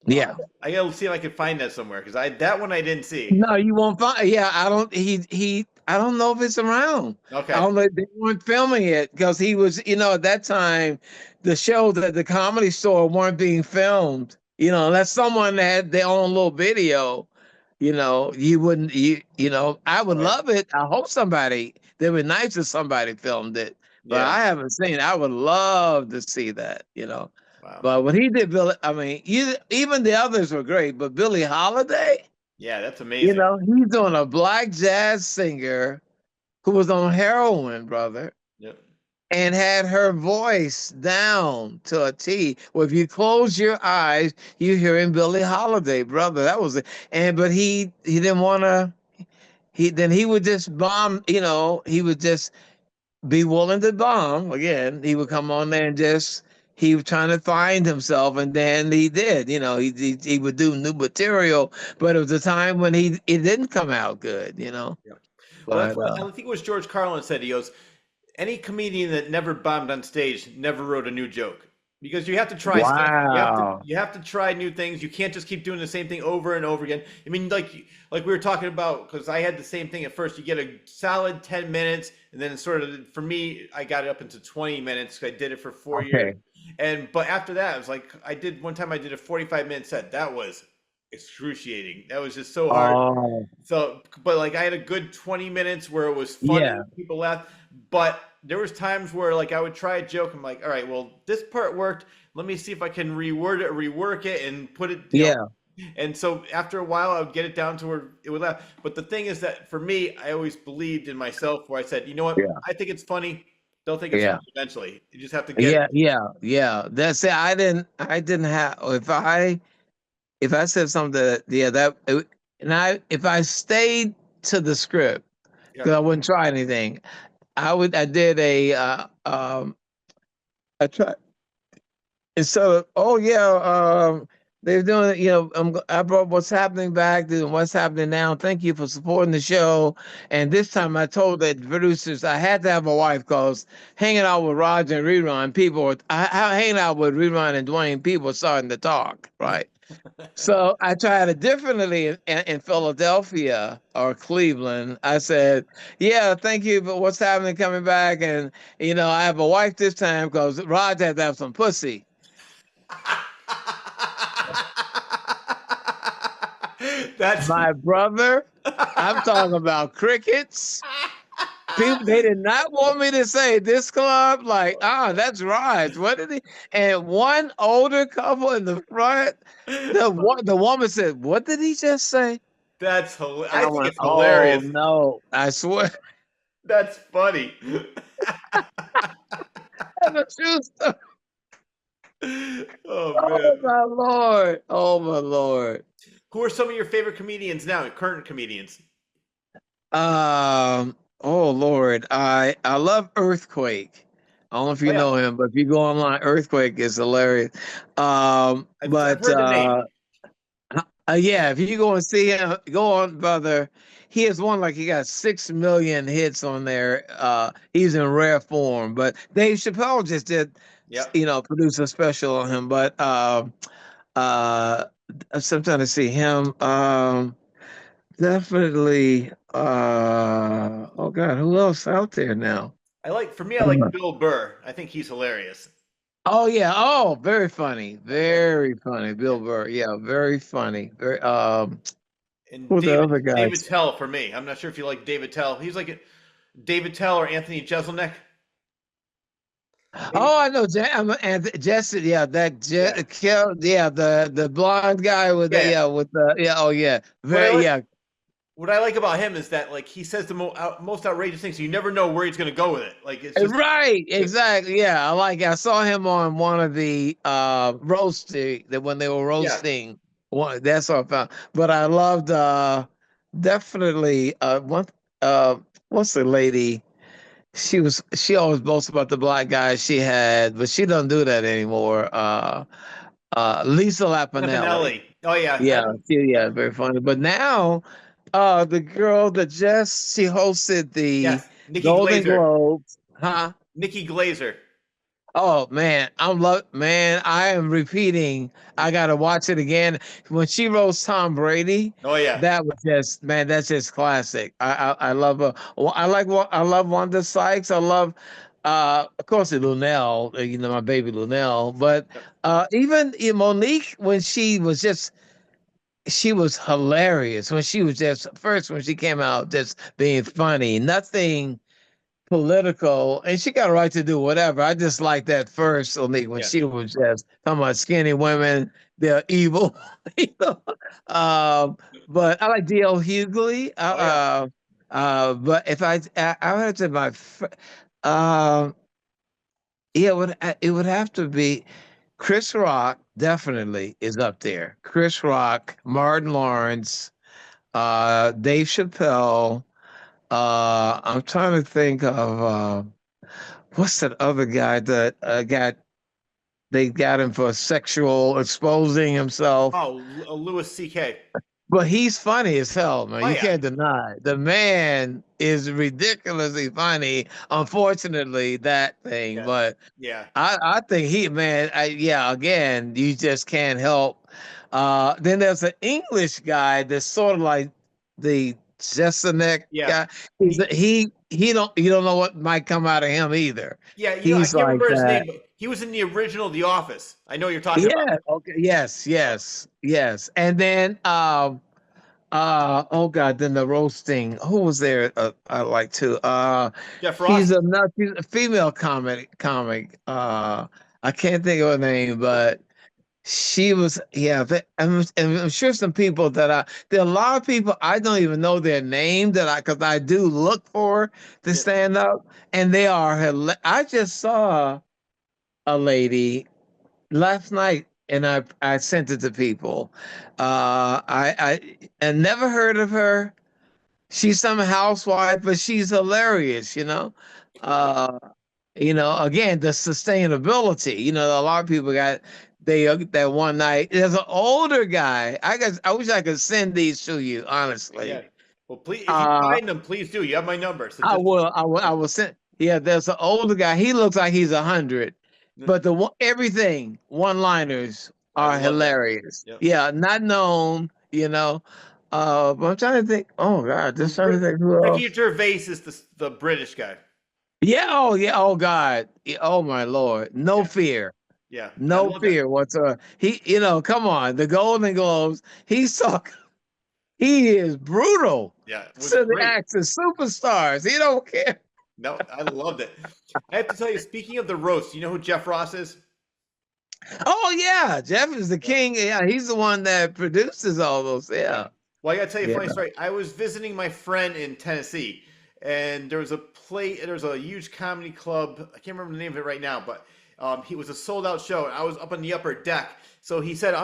Yeah. I gotta see if I can find that somewhere because that one I didn't see. No, you won't find. Yeah, I don't know if it's around. I Okay, don't know. They weren't filming it because he was, at that time, the show that the Comedy Store weren't being filmed. Unless someone had their own little video, you wouldn't. I would right. love it. I hope somebody. It would be nice if somebody filmed it, but Yeah, I haven't seen it. I would love to see that. wow, But when he did Billy, I mean, even the others were great, but Billie Holiday. yeah, that's amazing. He's doing a black jazz singer who was on heroin, brother, Yep. and had her voice down to a T. Well, if you close your eyes, you hearing Billie Holiday, brother. That was it. But he didn't want to. He would just bomb. He would just be willing to bomb again. He would come on there and just. He was trying to find himself, and then he did. He would do new material, but it was a time when it didn't come out good. Yeah. Well, that's But what I think it was George Carlin said. He goes, any comedian that never bombed on stage never wrote a new joke because you have to try stuff. wow. You have to try new things. You can't just keep doing the same thing over and over again. I mean, like we were talking about, because I had the same thing at first. You get a solid 10 minutes, and then sort of for me, I got it up into 20 minutes. I did it for 4 years, Okay. but after that, it was like one time I did a 45-minute set. That was excruciating. That was just so hard. Oh, So, but like I had a good 20 minutes where it was funny, yeah. people laughed, but there was times where like I would try a joke. I'm like, all right, well, this part worked. Let me see if I can reword it, rework it, and put it, Yeah, And so after a while, I would get it down to where it would laugh. But the thing is that for me, I always believed in myself where I said, you know what? yeah, I think it's funny. They'll think it's yeah, funny eventually. You just have to get it. yeah. That's it. I didn't have if I said something that yeah and if I stayed to the script Yeah. because I wouldn't try anything. I did a I tried instead of oh yeah they're doing it, I brought what's happening back and what's happening now. Thank you for supporting the show. And this time I told the producers I had to have a wife because hanging out with Roger and Rerun, hanging out with Rerun and Dwayne, people were starting to talk, right? So I tried it differently in Philadelphia or Cleveland. I said, "Yeah, thank you for what's happening coming back, and I have a wife this time because Rod had to have some pussy." That's My brother, I'm talking about crickets. People, they did not want me to say this club. Like, that's Raj. What did he? And one older couple in the front, the woman said, "What did he just say?" And I I think went, it's "Oh hilarious. no, I swear." That's funny. That's a true story. Oh man. Oh my lord. Oh my lord. Who are some of your favorite comedians now, current comedians? Oh Lord. I love Earthquake. I don't know if Oh you yeah, know him, but if you go online, Earthquake is hilarious. I've But heard the name. yeah, if you go and see him, go on, brother. He has one like he got 6 million hits on there. He's in rare form. But Dave Chappelle just did, Yep. produce a special on him. But uh, I'm trying to see him. Definitely. Oh God, who else out there now? I like Bill Burr. I think he's hilarious. Oh yeah. Oh, very funny. Yeah. Very funny. Yeah. Bill Burr. Yeah, very funny. Very. And Who the other David guys? Tell for me. I'm not sure if you like David Tell. He's like David Tell or Anthony Jeselnik. Maybe. Oh, I know. And Jesse, yeah, Yeah. Yeah, the blonde guy with Yeah. the Yeah. yeah, oh yeah, What I very like yeah, what I like about him is that like he says the most outrageous things. So you never know where he's going to go with it. Like it's just right, exactly. Yeah, I saw him on one of the roasting that when they were yeah. roasting one. That's what I found. But I loved definitely one what's the lady? She always boasts about the black guy she had, but she doesn't do that anymore. Lisa Lapinelli. Campanelli. Oh yeah. Yeah, Yeah. very funny. But now, the girl that she hosted the Yes. Nikki Golden Glazer. Globes, huh? Nikki Glazer. Oh man, man. I am repeating. I gotta watch it again. When she roast Tom Brady, Oh yeah. that was just man. That's just classic. I love her. Well, I love Wanda Sykes. I love, of course, Lunel. My baby Lunel. But Yep. even Monique when she was hilarious when she was just first when she came out just being funny. Nothing political, and she got a right to do whatever. I just like that first Onik when Yeah. she was just talking about skinny women, they're evil, you know. Um, but I like D.L. Hughley. Oh yeah. But if I would have to uh, yeah, it would have to be Chris Rock. Definitely is up there. Chris Rock, Martin Lawrence, Dave Chappelle. I'm trying to think of what's that other guy that they got him for sexual exposing himself. Oh, Louis C.K. But he's funny as hell, man. Oh You yeah. can't deny it. The man is ridiculously funny. Unfortunately, that thing, Yeah. but Yeah. I think man, yeah, again, you just can't help. Then there's an English guy that's sort of like the Jeselnik Yeah. guy. He, He don't you don't know what might come out of him either. yeah. I He's can't like remember his that. name, but he was in the original The Office. I know what you're talking about. Yeah. Okay. Yes. Yes. Yes. And then Oh God, then the roasting. Who was there? I like to. Jeff Ross. She's a female comic. I can't think of her name, but she was. Yeah, I'm sure some people there are a lot of people I don't even know their name because I do look for to Yep. stand up, and they are. I just saw a lady last night, and I sent it to people. I never heard of her. She's some housewife, but she's hilarious, you know. Uh, again, the sustainability. A lot of people got that one night. There's an older guy. I wish I could send these to you, honestly. Yeah. Well, please, if you Uh, find them, please do. You have my number, so I just will. I will send. Yeah, there's an older guy. He looks like he's 100, but everything one-liners I are love that. hilarious. Yep. Yeah, not known. But I'm trying to think. Oh God, just trying to think who Ricky else. Gervais is the British guy. Yeah. Oh yeah. Oh God. Oh my Lord. No Yeah. fear. Yeah. I No love that. fear whatsoever. Come on. The Golden Globes. He is brutal Yeah. It was to the great. actors, superstars. He don't care. No, I loved it. I have to tell you, speaking of the roast, you know who Jeff Ross is? Oh yeah, Jeff is the Yeah. king. Yeah, he's the one that produces all those. Yeah. Yeah, Well, I gotta tell you a yeah. funny story. I was visiting my friend in Tennessee, and there was a huge comedy club. I can't remember the name of it right now, but he was a sold out show. I was up on the upper deck. So he said,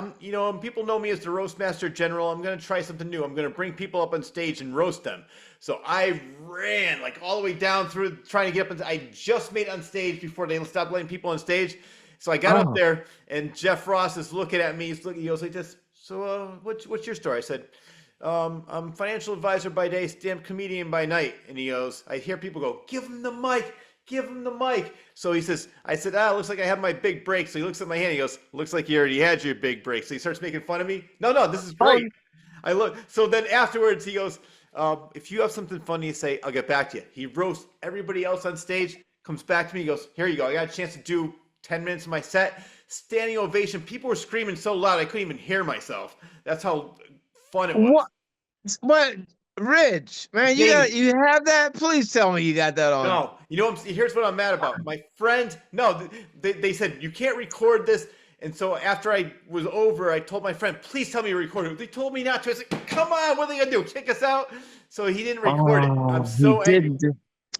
people know me as the roast master general. I'm gonna try something new. I'm gonna bring people up on stage and roast them. So I ran like all the way down through trying to get up. I just made it on stage before they stopped letting people on stage. So I got up Oh, there, and Jeff Ross is looking at me. He goes like this. So, what's your story? I said, I'm financial advisor by day, stand-up comedian by night. And he goes, I hear people go, give him the mic, give him the mic. So he says, I said, looks like I have my big break. So he looks at my hand. He goes, looks like you already had your big break. So he starts making fun of me. No, this is oh, great. I look. So then afterwards, he goes, if you have something funny to say, I'll get back to you. He roasts everybody else on stage, comes back to me. He goes, here you go. I got a chance to do 10 minutes of my set. Standing ovation. People were screaming so loud I couldn't even hear myself. That's how fun it was. what? What? Rich, man, Jamie. you have that? Please tell me you got that on. No, here's what I'm mad about. My friend, no, they said you can't record this, and so after I was over, I told my friend, please tell me you recorded it. They told me not to. I said, come on, what are they gonna do? Kick us out? So he didn't record it. I'm Oh, he so angry. didn't.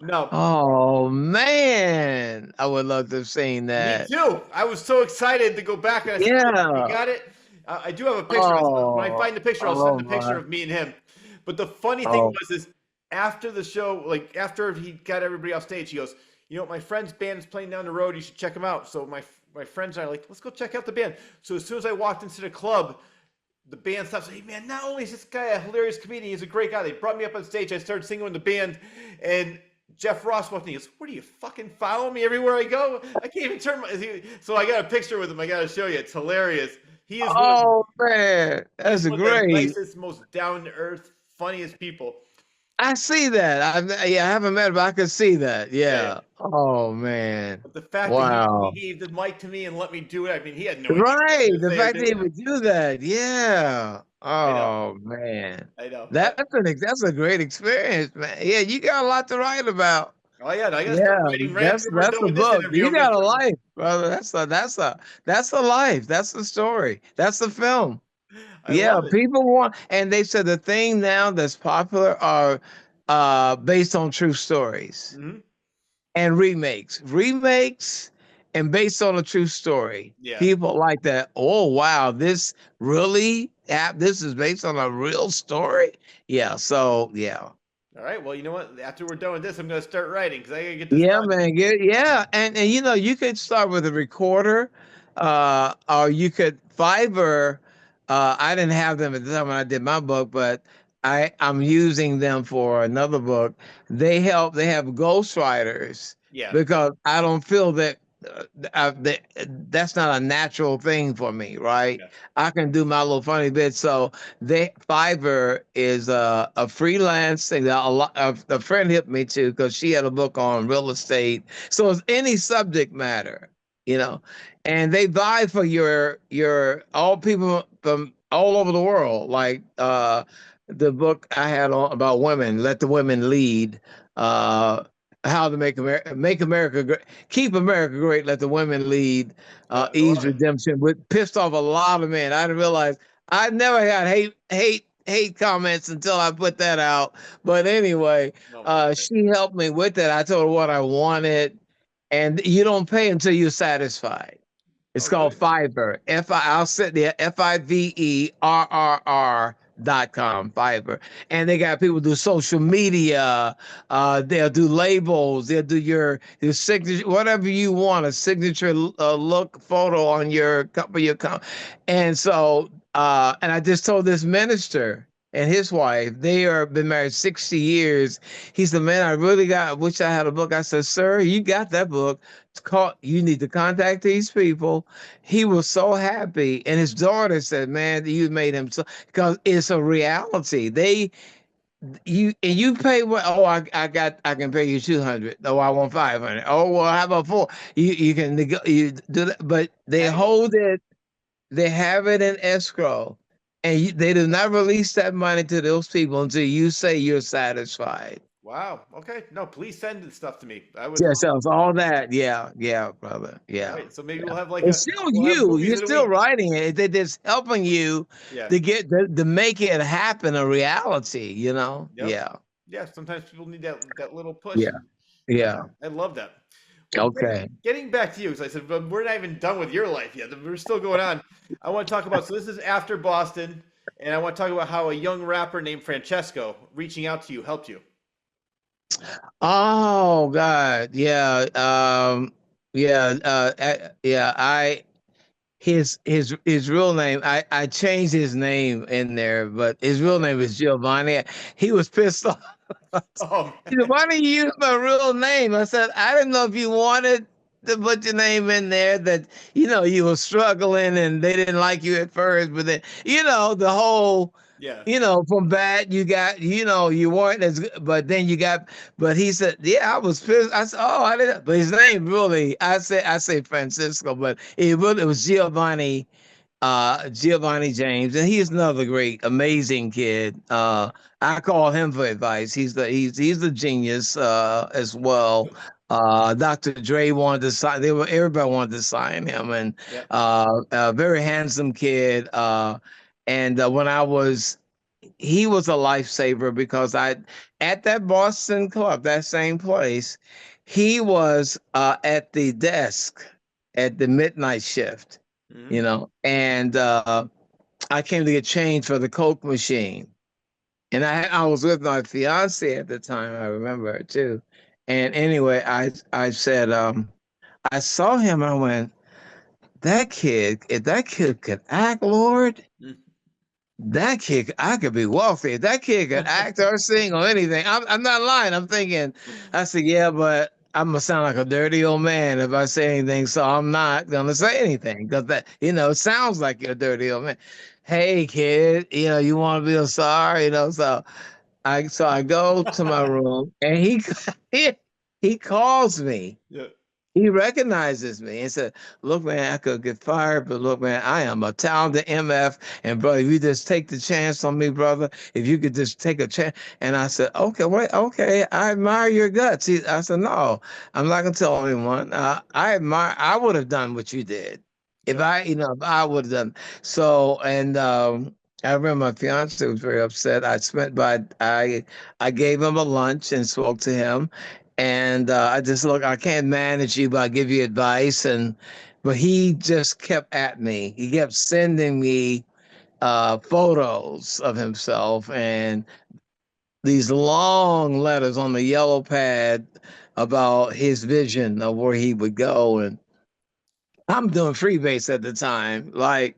No, Oh man, I would love to have seen me that. too. I was so excited to go back, and I said, oh, you Yeah. got it. I do have a picture. When I Oh, find the picture, I'll send oh the my. picture of me and him. But the funny thing Oh, was, is after the show, like after he got everybody off stage, he goes, my friend's band is playing down the road. You should check them out. So my friends are like, let's go check out the band. So as soon as I walked into the club, the band stopped. Hey man, not only is this guy a hilarious comedian, he's a great guy. They brought me up on stage. I started singing with the band, and Jeff Ross walked in. He goes, "What are you fucking following me everywhere I go? I can't even turn my." So I got a picture with him. I got to show you. It's hilarious. He is one of the, oh man, he is that's one of the great. nicest, most down to earth, funniest people. I see that. I haven't met him, but I could see that. Yeah, yeah. Yeah. Oh man. But the fact that he Wow. gave the mic to me and let me do it, I mean, he had no idea what I was Right. going to The say or fact that do. he would do that. Yeah. I know, Oh man. I know. That's a great experience, man. Yeah, you got a lot to write about. Oh yeah, I got to start Yeah, writing right after we're that's done a with this book. interview. You I'm going to got a start. life, brother. That's a life. That's the story. That's the film. I Yeah, love it. people want, and they said the thing now that's popular are based on true stories Hmm. and remakes and based on a true story. Yeah. People like that. Oh wow, this is based on a real story. Yeah, so yeah. All right. Well, you know what? After we're done with this, I'm going to start writing because I got to get this Yeah, done. man. Yeah, and you could start with a recorder, or you could Fiverr. I didn't have them at the time when I did my book, but I'm using them for another book. They help. They have ghostwriters Yeah. because I don't feel that. That's not a natural thing for me, right? Yeah. I can do my little funny bit. So Fiverr is a freelance thing. A friend hit me too because she had a book on real estate. So it's any subject matter, you know, and they vie for your all people from all over the world, like the book I had on about women, Let the Women Lead, how to make America great, keep America great, let the women lead, I Eve's love it. Redemption, which pissed off a lot of men. I didn't realize I never had hate comments until I put that out. But anyway, Oh my God. she helped me with it. I told her what I wanted, and you don't pay until you're satisfied. It's Oh, called really? Fiverr. I'll sit there, Fiverr.com, Fiverr. And they got people do social media. They'll do labels. They'll do your signature, whatever you want, a signature look photo on your company account. And so, and I just told this minister and his wife, they are been married 60 years. He said, man, wish I had a book. I said, sir, you got that book. You need to contact these people. He was so happy, and his daughter said, man, you made him so, because it's a reality. You pay what? Oh, I can pay you 200. Oh, I want 500. Oh, well, how about four? You do that, but they Haggle. hold it, they have it in escrow, and they do not release that money to those people until you say you're satisfied. Wow. Okay. No, please send the stuff to me. I would Yeah, love. so it's all that. Yeah, yeah, brother. All Yeah. right. So maybe we'll have like It's a still we'll have you. movies You're of the still week. writing it. They're just helping you Yeah. to make it happen a reality, you know? Yep. Yeah. Yeah. Sometimes people need that little push. Yeah. And Yeah. I love that. Well, Okay. getting back to you, because I said, but we're not even done with your life yet. We're still going on. I want to talk about, so this is after Boston, and I want to talk about how a young rapper named Francesco reaching out to you helped you. Oh God. Yeah. Yeah. Yeah. His real name, I changed his name in there, but his real Okay. name is Giovanni. He was pissed off. Oh, He said, why don't you use my real name? I said, I didn't know if you wanted to put your name in there, that, you were struggling and they didn't like you at first, but then, the whole, yeah. from bad, you got, you weren't as good, but then but he said, yeah, I was pissed. I said, oh, I didn't, but his name really, I say Francisco, but it was Giovanni James, and he's another great, amazing kid. I call him for advice. He's the genius as well. Dr. Dre wanted to sign. Everybody wanted to sign him, and Yeah. a very handsome kid. And he was a lifesaver because at that Boston club, that same place, he was at the desk at the midnight shift, Hmm. and I came to get change for the Coke machine. And I was with my fiance at the time. I remember her too. And anyway, I said, I saw him. I went, that kid, if that kid could act, Lord, that kid, I could be wealthy. If that kid could act or sing or anything, I'm not lying. I'm thinking, I said, yeah, but I'm gonna sound like a dirty old man if I say anything. So I'm not gonna say anything because it sounds like you're a dirty old man. Hey, kid, you want to be a star, so I go to my room and he he calls me. Yeah. He recognizes me and said, look, man, I could get fired, but look, man, I am a talented MF. And brother, if you just take the chance on me, brother, if you could just take a chance. And I said, okay, wait, okay, I admire your guts. I said, no, I'm not gonna tell anyone. I would have done what you did. If Yep. if I would have done. So, and I remember my fiance was very upset. I gave him a lunch and spoke to him, and I just look, I can't manage you, but I give you advice. But he just kept at me. He kept sending me photos of himself and these long letters on the yellow pad about his vision of where he would go. And I'm doing freebase at the time. Like,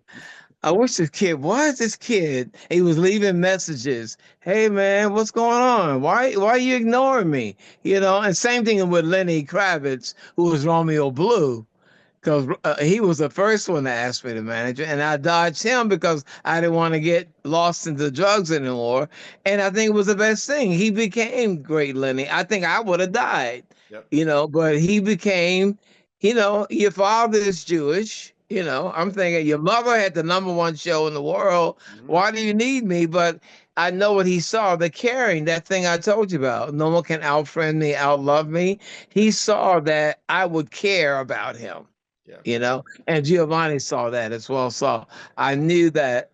I wish why is this kid? He was leaving messages. Hey man, what's going on? Why are you ignoring me? And same thing with Lenny Kravitz, who was Romeo Blue, because he was the first one to ask me to manage it, and I dodged him because I didn't want to get lost into drugs anymore. And I think it was the best thing. He became great Lenny. I think I would have died, Yep. but he became, your father is Jewish. I'm Yep. thinking your mother had the #1 show in the world. Hmm. Why do you need me? But I know what he saw, the caring, that thing I told you about. No one can outfriend me, outlove me. He saw that I would care about him, Yeah. and Giovanni saw that as well. So I knew that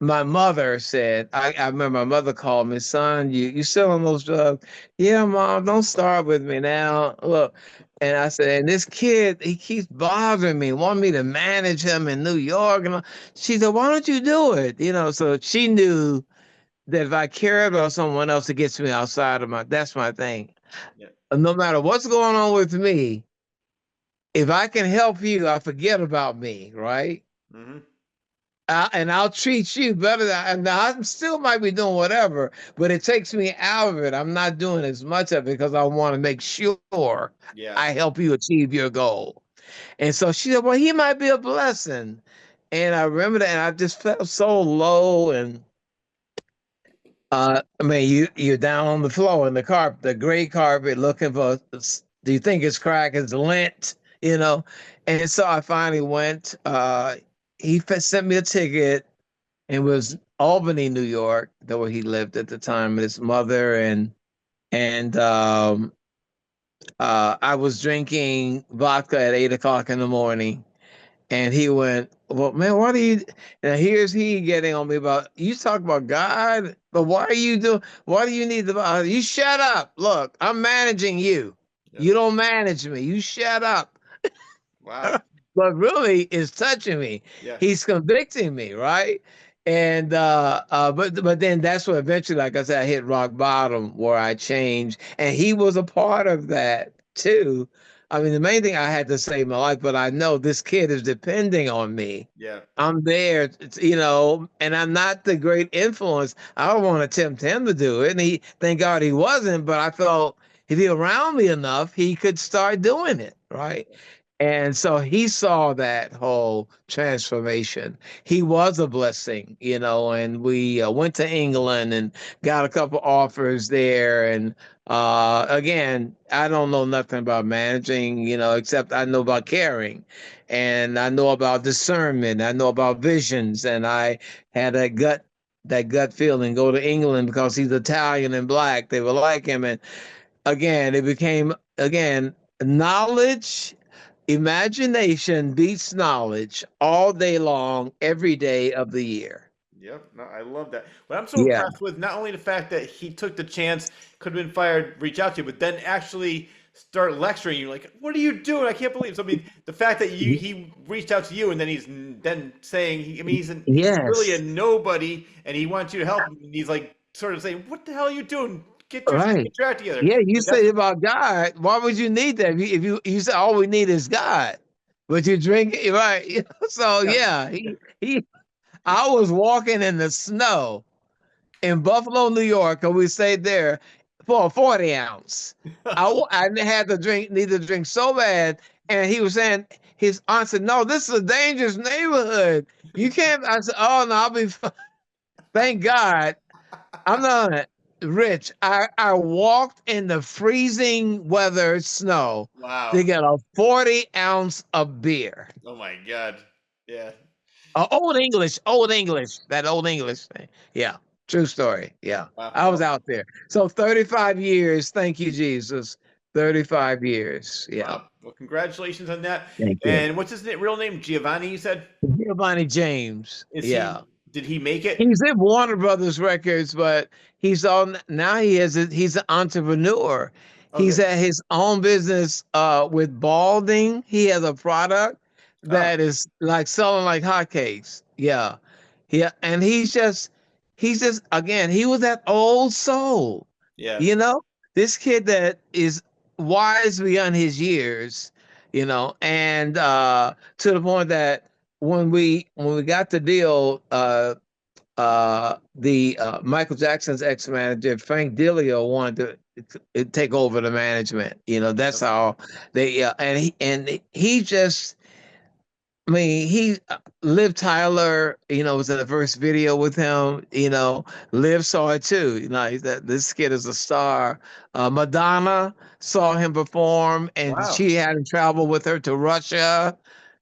my mother said, I remember my mother called me, son, you still on those drugs? Yeah, mom, don't start with me now. Look. And I said, and this kid, he keeps bothering me, want me to manage him in New York. And she said, why don't you do it? So she knew that if I care about someone else, it gets me outside of that's my thing. Yeah. No matter what's going on with me, if I can help you, I forget about me, right? Mm-hmm. And I'll treat you better. And I still might be doing whatever, but it takes me out of it. I'm not doing as much of it because I want to make sure Yeah. I help you achieve your goal. And so she said, well, he might be a blessing. And I remember that, and I just felt so low. And I mean, you're down on the floor in the carpet, the gray carpet, looking for. Do you think it's crack? It's lint, And so I finally went. He sent me a ticket. It was Albany, New York, that where he lived at the time. His mother and I was drinking vodka at 8 o'clock in the morning. And he went, well, man, what are you? Now here's he getting on me about, you talk about God, but why do you need you shut up. Look, I'm managing you. Yeah. You don't manage me. You shut up. Wow. But really is touching me. Yeah. He's convicting me, right? And but then that's what eventually, like I said, I hit rock bottom where I changed. And he was a part of that too. I mean, the main thing I had to save my life, but I know this kid is depending on me. Yeah. I'm there, and I'm not the great influence. I don't want to tempt him to do it. And thank God he wasn't, but I felt if he around me enough, he could start doing it, right? And so he saw that whole transformation. He was a blessing, and we went to England and got a couple offers there. And again, I don't know nothing about managing, except I know about caring and I know about discernment. I know about visions. And I had that gut feeling, go to England because he's Italian and black. They were like him. And again, it became, knowledge. Imagination beats knowledge all day long, every day of the year. Yep. No, I love that. But I'm so Yeah, impressed with not only the fact that he took the chance, could have been fired, reach out to you, but then actually start lecturing you. Like, what are you doing? I can't believe. So, I mean, the fact that he reached out to you and then he's then saying, I mean, he's really a yes, nobody and he wants you to help him. And he's like, sort of saying, what the hell are you doing? right. Get your act together. Yeah, you But that's say about God. Why would you need that? If you say all we need is God, but you drink it, right? So yeah. yeah, he. I was walking in the snow in Buffalo, New York, and we stayed there for a 40 ounce. I had to need to drink so bad, and he was saying, his aunt said, "No, this is a dangerous neighborhood. You can't." I said, "Oh no, I'll be fine." Thank God. I'm not rich. I walked in the freezing weather, snow, to Wow. get a 40 ounce of beer. Oh my God. Yeah. Old English, that old English thing. Yeah, true story. Yeah, Wow. I was Well, out there. So 35 years. Thank you, Jesus. 35 years. Yeah, wow. Well, congratulations on that. thank you. And what's his real name? Giovanni, you said? Giovanni James. Is Yeah. did he make it? He's in Warner Brothers Records, but he's on now. He's an entrepreneur. He's Okay. at his own business with balding. He has a product Oh, that is like selling like hotcakes. Yeah, yeah, and he's just again. He was that old soul. yeah. You know, this kid that is wise beyond his years. And to the point that when we got the deal, the Michael Jackson's ex-manager Frank Dilio wanted to take over the management. That's Yep. how they and he just. I mean, Liv Tyler, was in the first video with him. Liv saw it too. That this kid is a star. Madonna saw him perform, and Wow. she had him travel with her to Russia.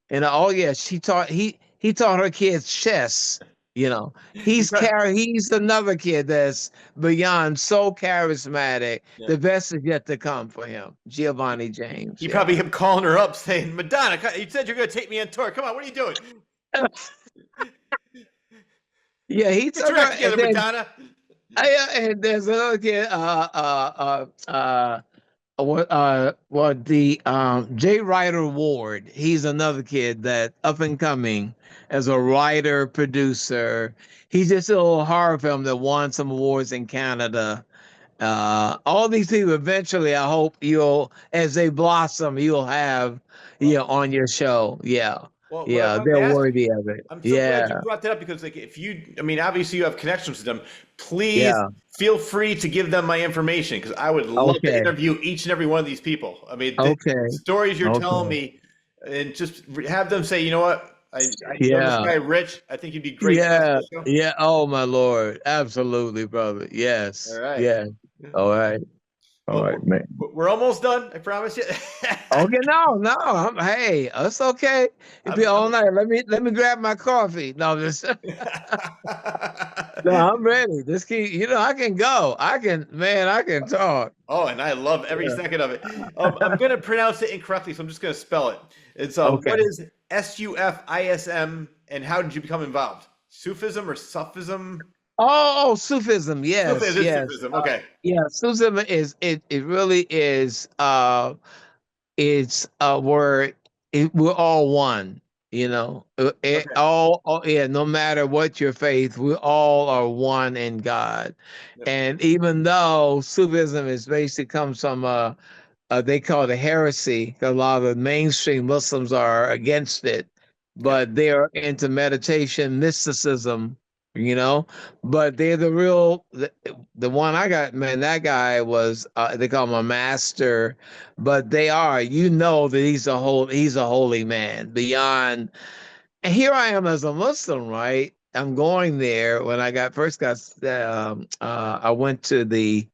And oh yeah, he taught her kids chess You know, He probably, he's another kid that's beyond so charismatic. yeah. The best is yet to come for him. Giovanni James. He Yeah. probably kept calling her up saying, Madonna, you said you're going to take me on tour. Come on, what are you doing? Yeah, he Get took your act her, together, Madonna. and there's another kid, what the J. Ryder Ward. He's another kid that up and coming as a writer, producer. He's just a little horror film that won some awards in Canada. All these people eventually, I hope you'll, as they blossom, you'll have, Well, on your show. Yeah. well, what I Yeah, wanted to they're ask you, worthy of it. I'm so glad you Yeah. brought that up because, like, if you, I mean, obviously you have connections with them. Please Yeah. feel free to give them my information because I would love to Okay. interview each and every one of these people. I mean, the Okay. stories you're telling Okay. me, and just have them say, you know what, I know this Yeah. guy Rich. I think he'd be great guest Yeah. for the show. Yeah. Oh my Lord. Absolutely, brother. All Yes. right. Yes. All right. All Well, right, man. we're almost done. I promise you. Okay, no, no. Hey, it's okay. It'd be I'm, all I'm, night. Let me grab my coffee. No, just no, I'm ready. Just keep, I can go. I can talk. Oh, and I love every Yeah. second of it. I'm going to pronounce it incorrectly, so I'm just going to spell it. It's Okay. what is Sufism, and how did you become involved? Sufism or Sufism? Oh, Sufism. Yes, Sufism. It's yes. Sufism. Okay. Yeah, Sufism it really is it's where we're all one, Okay. yeah, no matter what your faith, we all are one in God. Yep. And even though Sufism is basically comes from they call it a heresy. A lot of the mainstream Muslims are against it, Yep. but they're into meditation, mysticism, you know. But they're the one I got, man. That guy was they call him a master, but they are, that he's a holy man beyond. And here I am as a Muslim, right? I'm going there when I first got. I went to the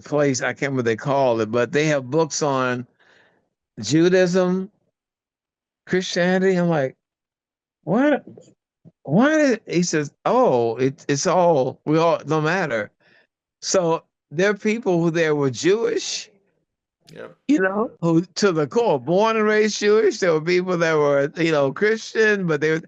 place, I can't remember what they call it, but they have books on Judaism, Christianity. I'm like, what? Why? He says, oh, it's all, we all, no matter. So there are people who there were Jewish, Yep. who to the core, born and raised Jewish. There were people that were, Christian, but they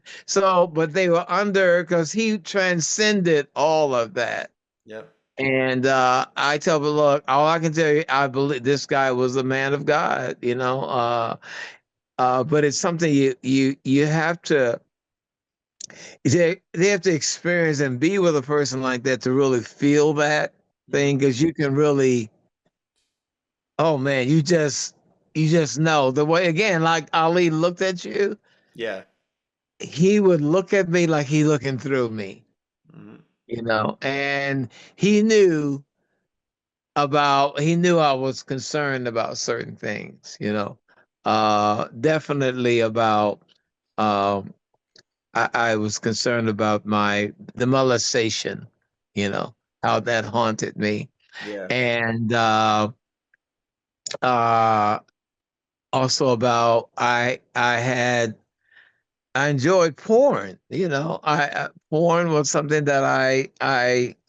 were under, because he transcended all of that. Yep. And I tell them, look, all I can tell you, I believe this guy was a man of God, but it's something you have to, they have to experience and be with a person like that to really feel that Hmm. thing, because you can really, oh man, you just know the way, again, like Ali looked at you, Yeah. he would look at me like he looking through me, Hmm. and he knew I was concerned about certain things, definitely about, um, I was concerned about the molestation, you know, how that haunted me. Yeah. And, uh, also about, I enjoyed porn, porn was something that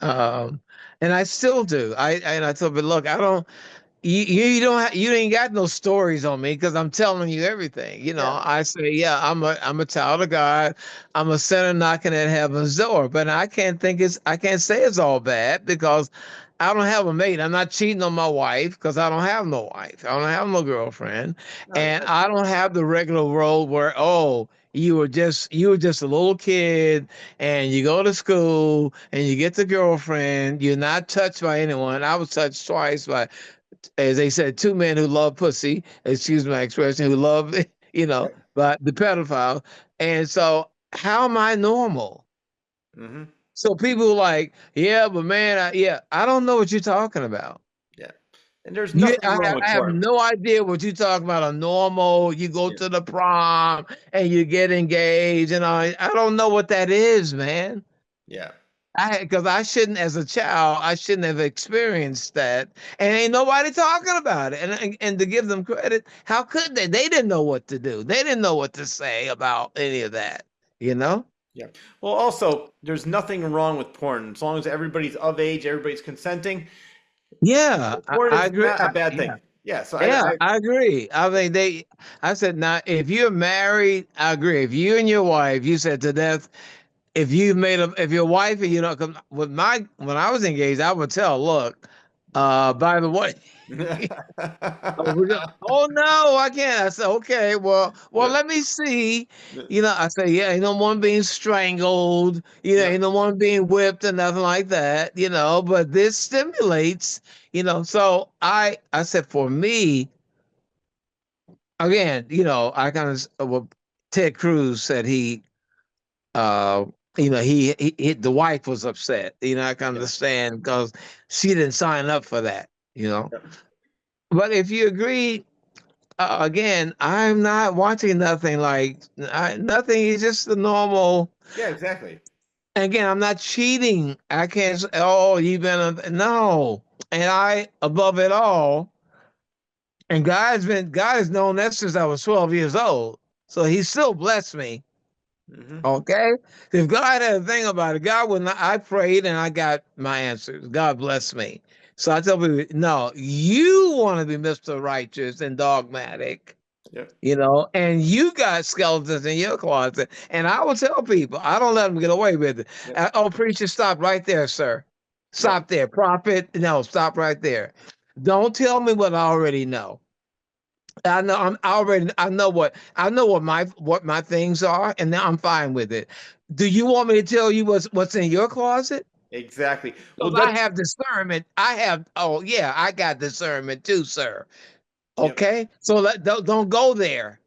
and I still do. And I told him, look, I don't, you don't you ain't got no stories on me, because I'm telling you everything. Yeah. I say, yeah, I'm a child of God. I'm a sinner knocking at heaven's door. But I can't say it's all bad, because I don't have a mate. I'm not cheating on my wife, because I don't have no wife. I don't have no girlfriend. No, And good. I don't have the regular role where, oh, you were just a little kid, and you go to school and you get the girlfriend. You're not touched by anyone. I was touched twice by, as they said, two men who love pussy, excuse my expression, who love, Right. but the pedophile. And so, how am I normal? Hmm. So people like, yeah, but man, I don't know what you're talking about. Yeah. And there's nothing I, wrong I with have porn. no idea what you're talking about. A normal, you go Yeah. to the prom and you get engaged, and I don't know what that is, man. Yeah. Because I shouldn't, as a child, I shouldn't have experienced that, and ain't nobody talking about it. And to give them credit, how could they? They didn't know what to do. They didn't know what to say about any of that. You know? Yeah. Well, also, there's nothing wrong with porn as long as everybody's of age, everybody's consenting. Yeah, Porn I is agree. not a bad Yeah, thing. Yeah. So yeah, I agree. I mean, I said, now, if you're married, I agree. If you and your wife, you said to death, if your wife, and you know, 'cause when I was engaged, I would tell, look, by the way, oh no, I can't. I said, okay, well, Yeah. let me see. You know, I said, yeah, ain't no one being strangled, Yeah. ain't no one being whipped or nothing like that, but this stimulates, So I said, for me, again, I kind of, well, Ted Cruz said uh, the wife was upset. I can Yeah. understand because she didn't sign up for that, Yeah. But if you agree, again, I'm not watching nothing like nothing. Is just the normal. Yeah, exactly. And again, I'm not cheating. I can't say, oh, you've been no. And I, above it all, and God has known that since I was 12 years old. So He still blessed me. Hmm. Okay, if God had a thing about it, God would not. I prayed and I got my answers. God bless me. So I tell people, no, you want to be Mr. Righteous and dogmatic. Yeah. And you got skeletons in your closet. And I will tell people, I don't let them get away with it. Yeah. Oh, preacher, stop right there, sir. Yeah. Stop there. Prophet, no, stop right there. Don't tell me what I already know. I know what my things are, and now I'm fine with it. Do you want me to tell you what's in your closet? Exactly. Well, Because I that's have discernment. Oh yeah, I got discernment too, sir. yep. Okay, so don't go there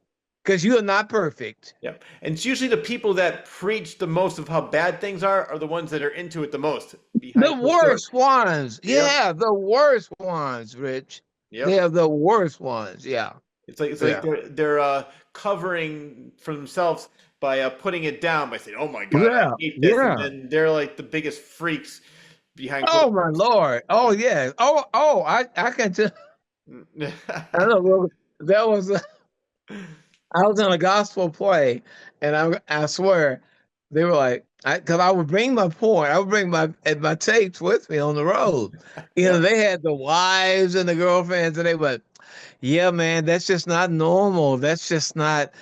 because you are not perfect. Yep. And it's usually the people that preach the most of how bad things are the ones that are into it the most The behind closed doors. worst ones, Yep. yeah, the worst ones, Rich. They Yep. are the worst ones, yeah, It's like yeah, they're covering for themselves by putting it down by saying, "Oh my God, I yeah, hate this," and yeah. then they're like the biggest freaks behind closed Oh my Lord. Oh yeah. I can tell. doors. I know. Well, there was a, I was in a gospel play, and I swear they were like, because I would bring my porn, I would bring my tapes with me on the road. Yep. They had the wives and the girlfriends, and they went, yeah, man, that's just not normal. That's just not,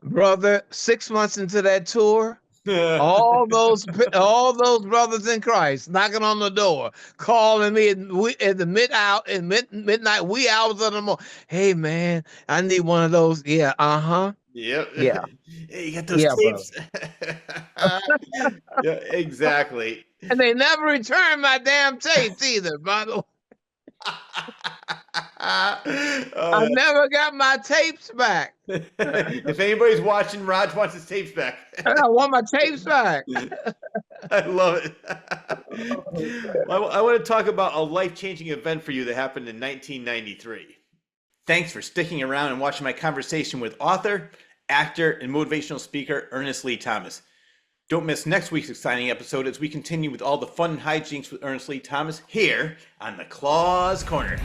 brother. 6 months into that tour. All those brothers in Christ knocking on the door, calling me at the midnight wee hours of the morning. Hey man, I need one of those. Yeah, uh-huh. Yep. Yeah, Hey, you got those yeah, brother. tapes? Yeah, exactly. And they never returned my damn tapes either, by the way. I Oh, never got my tapes back. if anybody's watching, Raj wants his tapes back. I want my tapes back. I love it. Well, I want to talk about a life-changing event for you that happened in 1993. Thanks for sticking around and watching my conversation with author, actor, and motivational speaker Ernest Lee Thomas. Don't miss next week's exciting episode as we continue with all the fun and hijinks with Ernest Lee Thomas here on the Claws Corner.